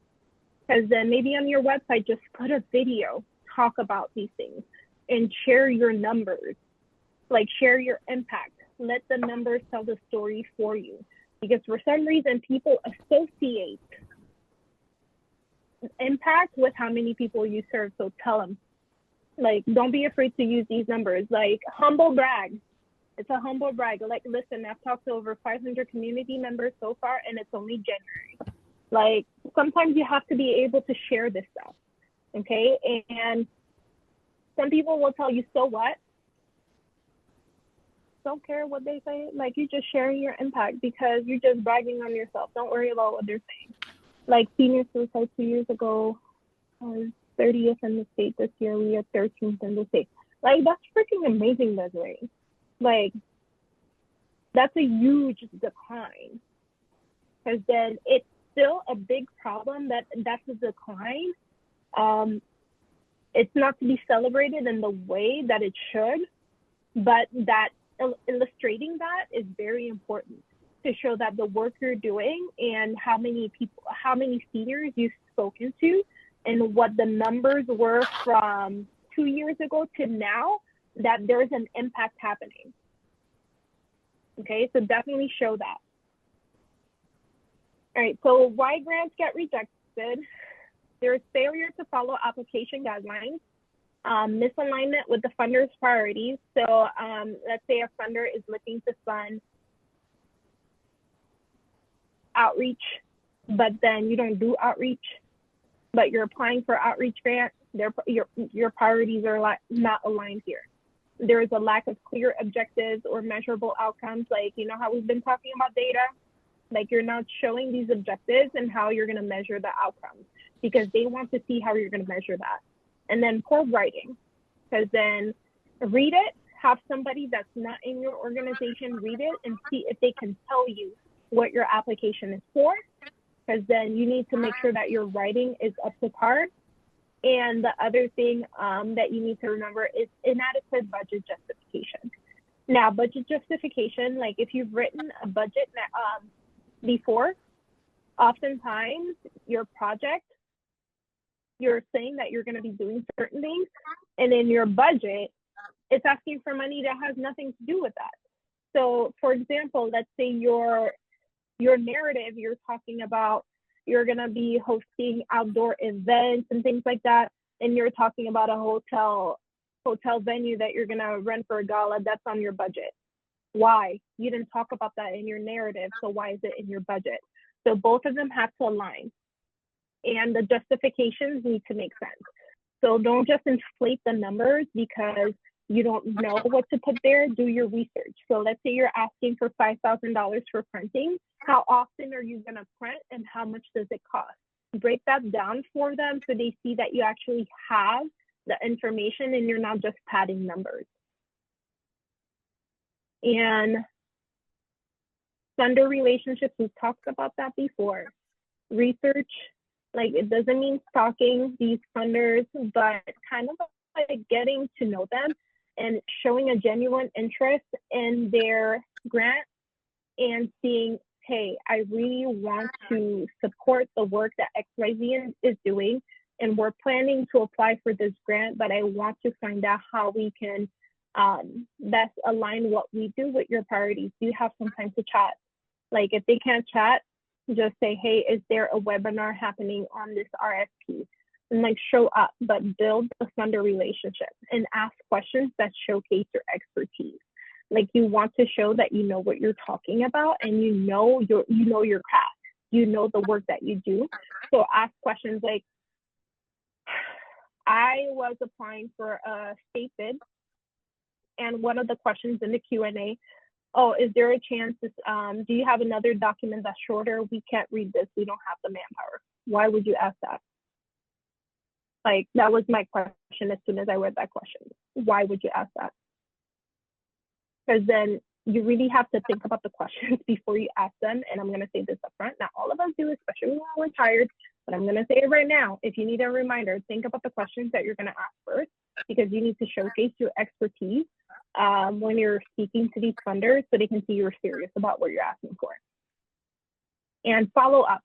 S1: Because then maybe on your website, just put a video, talk about these things, and share your numbers, like share your impact. Let the numbers tell the story for you. Because for some reason, people associate impact with how many people you serve. So tell them, like, don't be afraid to use these numbers. Like, humble brag. It's a humble brag. Like, listen, I've talked to over 500 community members so far, and it's only January. Like, sometimes you have to be able to share this stuff, okay? And some people will tell you, so what? Don't care what they say. Like, you're just sharing your impact because you're just bragging on yourself. Don't worry about what they're saying. Like, senior suicide 2 years ago, I was 30th in the state. This year, we are 13th in the state. Like, that's freaking amazing, Desiree. Like, that's a huge decline. Because then it's still a big problem that's a decline. It's not to be celebrated in the way that it should, but that illustrating that is very important to show that the work you're doing and how many seniors you've spoken to and what the numbers were from 2 years ago to now, that there's an impact happening. Okay, so definitely show that. All right, so why grants get rejected? There's failure to follow application guidelines, misalignment with the funder's priorities. So let's say a funder is looking to fund outreach, but then you don't do outreach, but you're applying for outreach grant. Your priorities are not aligned here. There is a lack of clear objectives or measurable outcomes. Like, you know how we've been talking about data? Like, you're not showing these objectives and how you're going to measure the outcomes, because they want to see how you're going to measure that. And then poor writing, because then read it, have somebody that's not in your organization read it and see if they can tell you what your application is for, because then you need to make sure that your writing is up to par. And the other thing that you need to remember is inadequate budget justification. Now, budget justification, like if you've written a budget before, oftentimes your project, you're saying that you're going to be doing certain things, and in your budget, it's asking for money that has nothing to do with that. So, for example, let's say your narrative, you're talking about you're going to be hosting outdoor events and things like that, and you're talking about a hotel venue that you're going to rent for a gala. That's on your budget. Why? You didn't talk about that in your narrative, so why is it in your budget? So both of them have to align, and the justifications need to make sense. So don't just inflate the numbers because you don't know what to put there. Do your research. So let's say you're asking for $5,000 for printing. How often are you going to print, and how much does it cost? Break that down for them so they see that you actually have the information and you're not just padding numbers. And funder relationships, we've talked about that before. Research, like, it doesn't mean stalking these funders, but kind of like getting to know them and showing a genuine interest in their grant and seeing, hey, I really want to support the work that XYZ is doing, and we're planning to apply for this grant, but I want to find out how we can best align what we do with your priorities. Do you have some time to chat? Like, if they can't chat, just say, hey, is there a webinar happening on this RFP? And like, show up, but build a funder relationship and ask questions that showcase your expertise. Like, you want to show that you know what you're talking about, and you know your craft, you know the work that you do. So ask questions like, I was applying for a state bid, and one of the questions in the Q&A, oh, is there a chance, do you have another document that's shorter? We can't read this, we don't have the manpower. Why would you ask that? Like, that was my question as soon as I read that question. Why would you ask that? Because then you really have to think about the questions before you ask them. And I'm going to say this up front. Not all of us do, especially when we're tired, but I'm going to say it right now. If you need a reminder, think about the questions that you're going to ask first, because you need to showcase your expertise when you're speaking to these funders so they can see you're serious about what you're asking for. And follow up,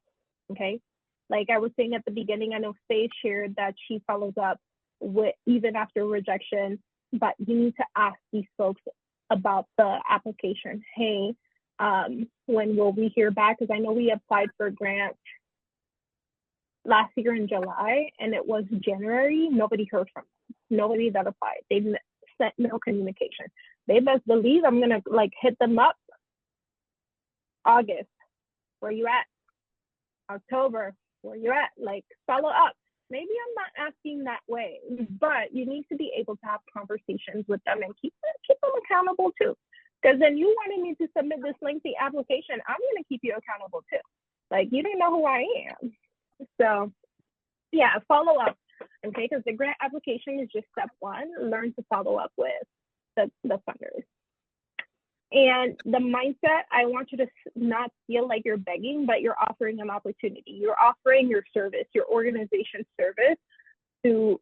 S1: okay? Like I was saying at the beginning, I know Faye shared that she follows up with even after rejection, but you need to ask these folks about the application. Hey, when will we hear back? Because I know we applied for a grant last year in July, and it was January. Nobody heard from them. Nobody that applied. They sent no communication. They best believe I'm gonna like hit them up. August, where you at? October, where you at? Like follow up. Maybe I'm not asking that way, but you need to be able to have conversations with them and keep them accountable too. Because then you wanted me to submit this lengthy application, I'm gonna keep you accountable too. Like you don't know who I am. So yeah, follow up, okay? Because the grant application is just step one. Learn to follow up with the funders. And the mindset, I want you to not feel like you're begging, but you're offering an opportunity. You're offering your service, your organization's service to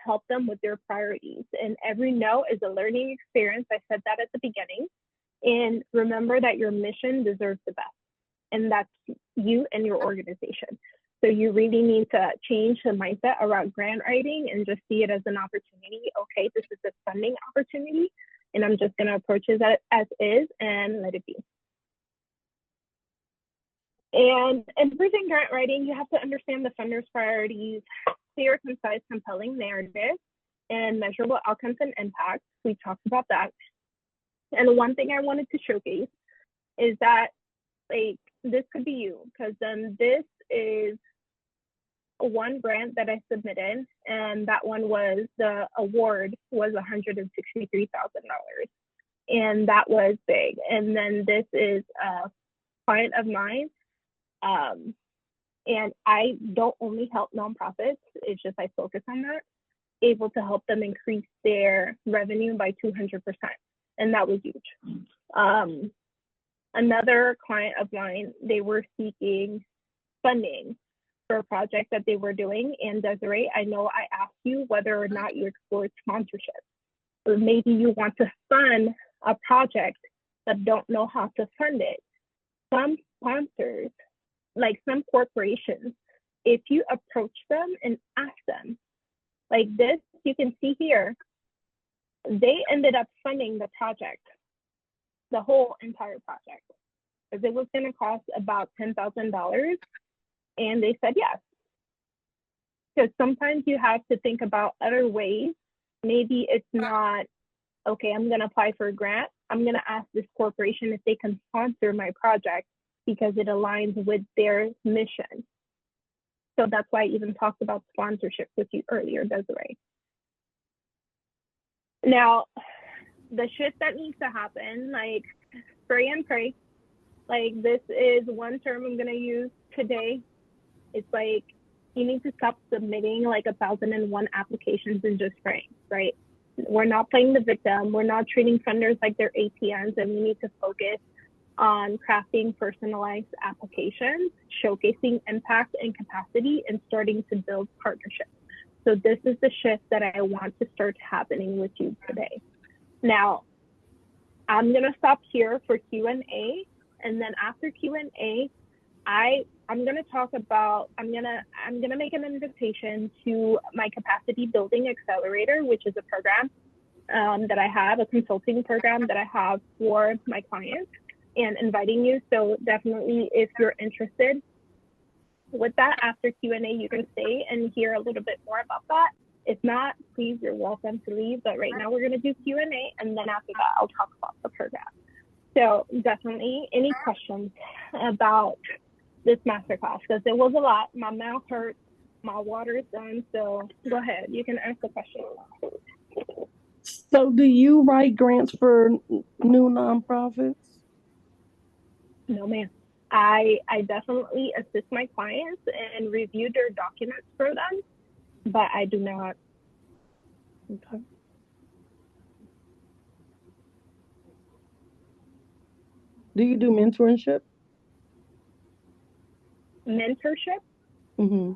S1: help them with their priorities. And every no is a learning experience. I said that at the beginning. And remember that your mission deserves the best. And that's you and your organization. So you really need to change the mindset around grant writing and just see it as an opportunity. Okay, this is a funding opportunity, and I'm just going to approach it as is and let it be. And in everything grant writing, you have to understand the funder's priorities, clear, concise, compelling narrative, and measurable outcomes and impacts. We talked about that. And one thing I wanted to showcase is that, like, this could be you, because then this is one grant that I submitted, and that one was, the award was $163,000, and that was big. And then this is a client of mine, and I don't only help nonprofits, it's just I focus on that, able to help them increase their revenue by 200%, and that was huge. Another client of mine, they were seeking funding for a project that they were doing. And Desiree, I know I asked you whether or not you explored sponsorship. Or maybe you want to fund a project but don't know how to fund it. Some sponsors, like some corporations, if you approach them and ask them, like this, you can see here, they ended up funding the project, the whole entire project, because it was going to cost about $10,000. And they said yes. Because sometimes you have to think about other ways. Maybe it's not, okay, I'm going to apply for a grant. I'm going to ask this corporation if they can sponsor my project because it aligns with their mission. So that's why I even talked about sponsorship with you earlier, Desiree. Now, the shift that needs to happen, like spray and pray. Like this is one term I'm going to use today. It's like you need to stop submitting like 1,001 applications and just praying, right? We're not playing the victim. We're not treating funders like they're ATMs, and we need to focus on crafting personalized applications, showcasing impact and capacity, and starting to build partnerships. So this is the shift that I want to start happening with you today. Now, I'm gonna stop here for Q&A, and then after Q&A, I'm going to talk about, I'm going to make an invitation to my capacity building accelerator, which is a program that I have, a consulting program that I have for my clients, and inviting you. So definitely, if you're interested with that, after Q&A, you can stay and hear a little bit more about that. If not, please, you're welcome to leave. But right now we're going to do Q&A, and then after that, I'll talk about the program. So definitely, any questions about this masterclass? Because it was a lot. My mouth hurts. My water is done. So go ahead. You can ask the question.
S2: So do you write grants for new nonprofits?
S1: No, ma'am. I definitely assist my clients and review their documents for them, but I do not.
S2: Okay. Do you do mentorship?
S1: Mentorship?
S2: Mm-hmm.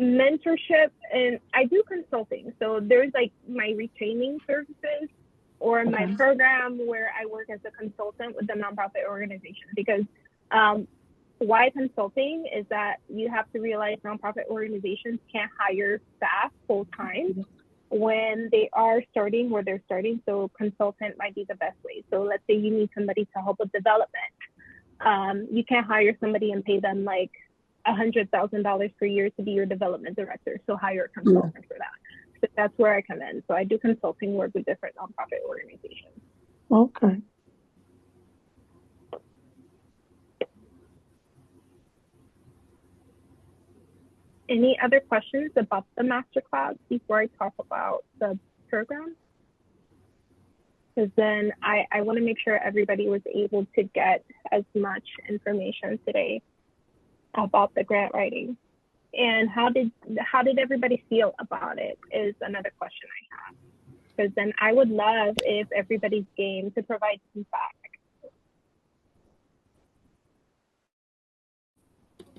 S1: Mentorship, and I do consulting. So there's like my retaining services or my
S2: Okay.
S1: program where I work as a consultant with the nonprofit organization. Because why consulting is that you have to realize nonprofit organizations can't hire staff full time when they are starting where they're starting. So consultant might be the best way. So let's say you need somebody to help with development. You can't hire somebody and pay them like $100,000 per year to be your development director. So hire a consultant for that. So that's where I come in. So I do consulting work with different nonprofit organizations.
S2: Okay.
S1: Any other questions about the masterclass before I talk about the program? Because then I want to make sure everybody was able to get as much information today about the grant writing. And how did everybody feel about it is another question I have. Because then I would love if everybody's game to provide feedback.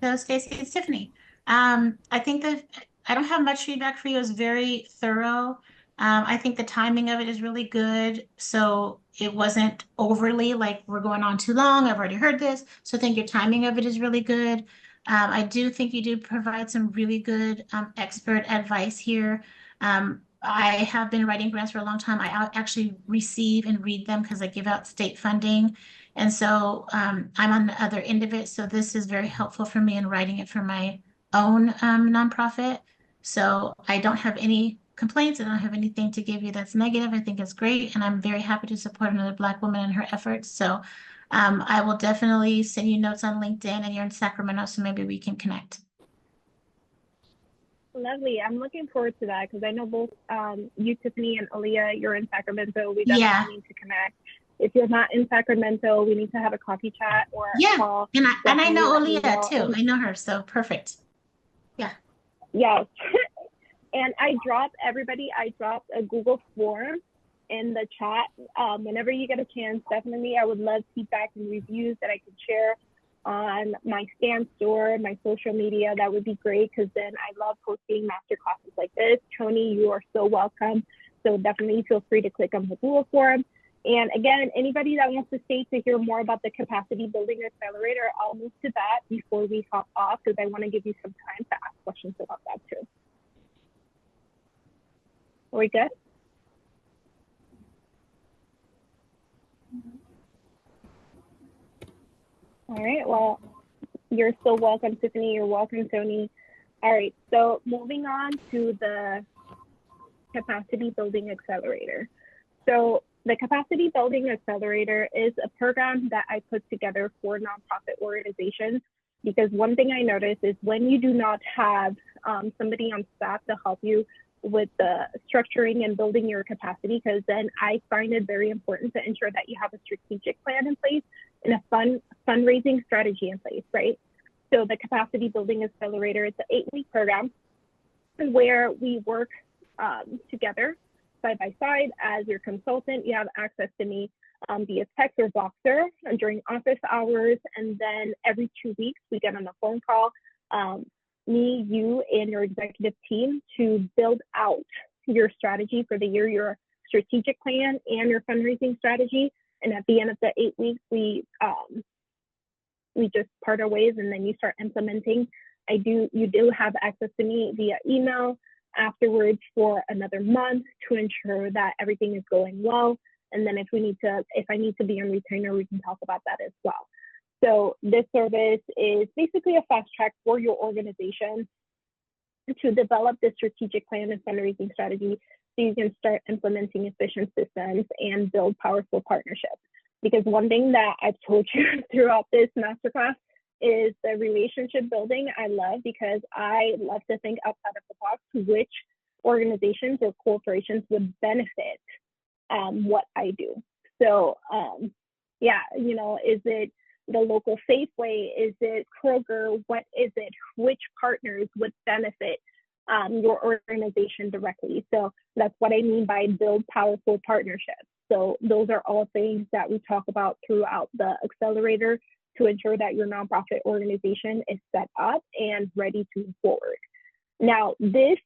S4: So Stacey, it's Tiffany. I think that I don't have much feedback for you. It was very thorough. I think the timing of it is really good. So it wasn't overly like we're going on too long. I've already heard this. So I think your timing of it is really good. I do think you do provide some really good expert advice here. I have been writing grants for a long time. I actually receive and read them because I give out state funding. And so I'm on the other end of it. So this is very helpful for me in writing it for my own nonprofit. So I don't have any complaints. I don't have anything to give you that's negative. I think it's great. And I'm very happy to support another Black woman in her efforts. So I will definitely send you notes on LinkedIn, and you're in Sacramento, so maybe we can connect.
S1: Lovely. I'm looking forward to that because I know both you, Tiffany, and Aaliyah, you're in Sacramento. We definitely need to connect. If you're not in Sacramento, we need to have a coffee chat or a call.
S4: And I know
S1: Definitely let me
S4: Aaliyah too.
S1: know.
S4: I know her, so perfect. Yeah.
S1: Yes. And I dropped a Google form in the chat. Whenever you get a chance, definitely I would love feedback and reviews that I could share on my Stan store, my social media. That would be great because then I love hosting master classes like this. Tony, you are so welcome. So definitely feel free to click on the Google form. And again, anybody that wants to stay to hear more about the capacity building accelerator, I'll move to that before we hop off because I want to give you some time to ask questions about that too. Are we good? All right, well, you're so welcome, Tiffany. You're welcome, Tony. All right, so moving on to the Capacity Building Accelerator. So the Capacity Building Accelerator is a program that I put together for nonprofit organizations because one thing I noticed is when you do not have somebody on staff to help you with the structuring and building your capacity, because then I find it very important to ensure that you have a strategic plan in place and a fundraising strategy in place, right? So the Capacity Building Accelerator, it's an 8-week program where we work together side by side. As your consultant, you have access to me via text or Voxer during office hours. And then every 2 weeks, we get on a phone call, me, you, and your executive team to build out your strategy for the year, your strategic plan and your fundraising strategy. And at the end of the 8 weeks, we just part our ways and then you start implementing. You do have access to me via email afterwards for another month to ensure that everything is going well. And then if I need to be on retainer, we can talk about that as well. So this service is basically a fast track for your organization to develop the strategic plan and fundraising strategy so you can start implementing efficient systems and build powerful partnerships. Because one thing that I've told you throughout this masterclass is the relationship building I love, because I love to think outside of the box which organizations or corporations would benefit what I do. So yeah, is it the local Safeway? Is it Kroger? What is it? Which partners would benefit your organization directly? So that's what I mean by build powerful partnerships. So those are all things that we talk about throughout the accelerator to ensure that your nonprofit organization is set up and ready to move forward. Now, this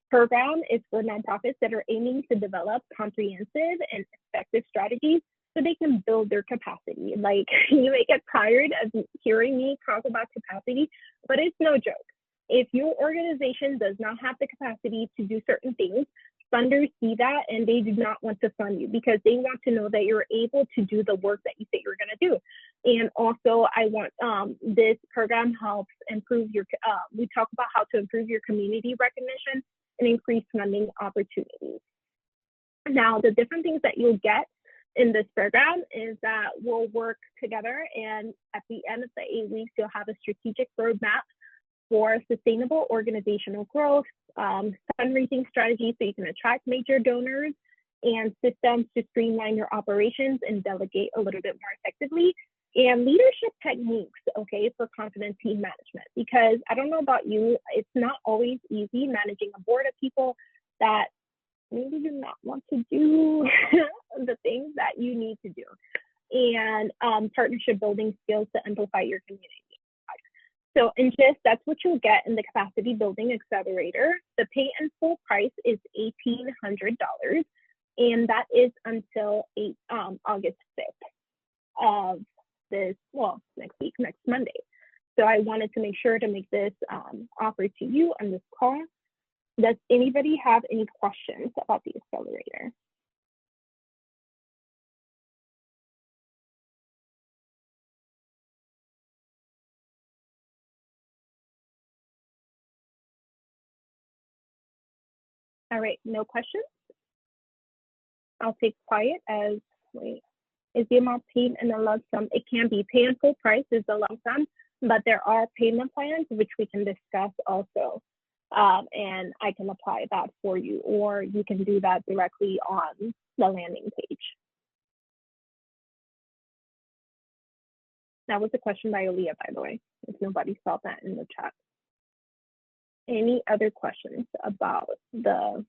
S1: program is for nonprofits that are aiming to develop comprehensive and effective strategies so they can build their capacity. Like, you may get tired of hearing me talk about capacity, but it's no joke. If your organization does not have the capacity to do certain things, funders see that and they do not want to fund you because they want to know that you're able to do the work that you say you're going to do. And also, I want this program helps improve your, we talk about how to improve your community recognition and increase funding opportunities. Now, the different things that you'll get in this program is that we'll work together, and at the end of the 8 weeks, you'll have a strategic roadmap for sustainable organizational growth, fundraising strategies so you can attract major donors, and systems to streamline your operations and delegate a little bit more effectively, and leadership techniques, okay, for confident team management. Because I don't know about you, it's not always easy managing a board of people that maybe do not want to do the things that you need to do, and partnership building skills to amplify your community. So in gist, that's what you'll get in the capacity building accelerator. The pay in full price is $1,800, and that is until August 5th of this, well, next week, next Monday. So I wanted to make sure to make this offer to you on this call. Does anybody have any questions about the accelerator? All right, no questions? I'll take quiet as, wait, is the amount paid in the lump sum? It can be. Pay in full price is the lump sum, but there are payment plans which we can discuss also. And I can apply that for you, or you can do that directly on the landing page. That was a question by Aaliyah, by the way, if nobody saw that in the chat. Any other questions about the,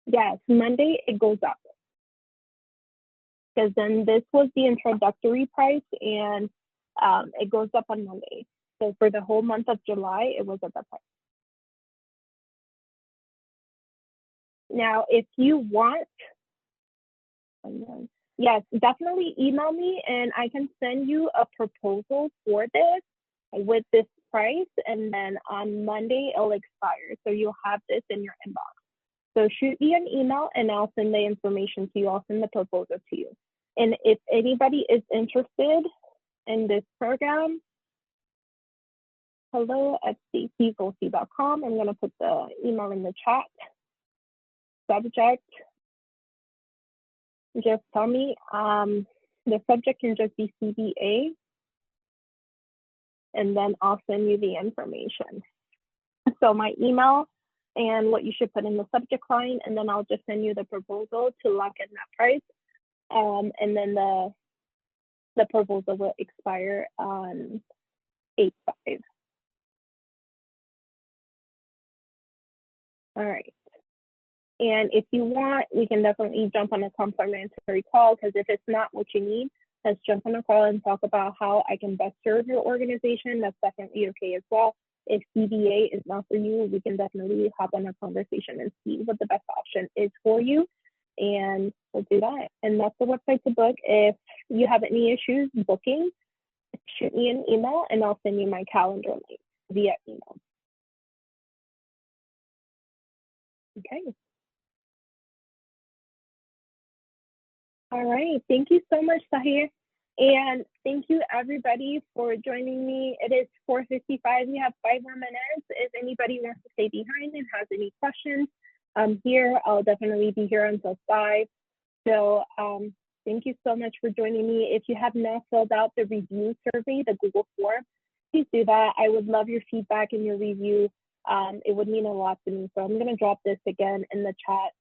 S1: yes, Monday it goes up. Because then this was the introductory price, and it goes up on Monday. So for the whole month of July, it was at that price. Now, if you want, yes, definitely email me and I can send you a proposal for this with this price, and then on Monday it'll expire. So you'll have this in your inbox. So shoot me an email and I'll send the information to you. I'll send the proposal to you. And if anybody is interested in this program, hello@stacyvolsi.com. I'm going to put the email in the chat. Subject, just tell me. The subject can just be CBA, and then I'll send you the information. So my email and what you should put in the subject line, and then I'll just send you the proposal to lock in that price. And then the proposal will expire on 8/5. All right. And if you want, we can definitely jump on a complimentary call, because if it's not what you need, let's jump on a call and talk about how I can best serve your organization. That's definitely okay as well. If CBA is not for you, we can definitely hop on a conversation and see what the best option is for you. And we'll do that. And that's the website to book. If you have any issues booking, shoot me an email and I'll send you my calendar link via email. Okay. All right. Thank you so much, Sahir. And thank you everybody for joining me. It is 4:55. We have 5 more minutes. If anybody wants to stay behind and has any questions, I'm here. I'll definitely be here until 5. So thank you so much for joining me. If you have not filled out the review survey, the Google form, please do that. I would love your feedback and your review. It would mean a lot to me. So I'm going to drop this again in the chat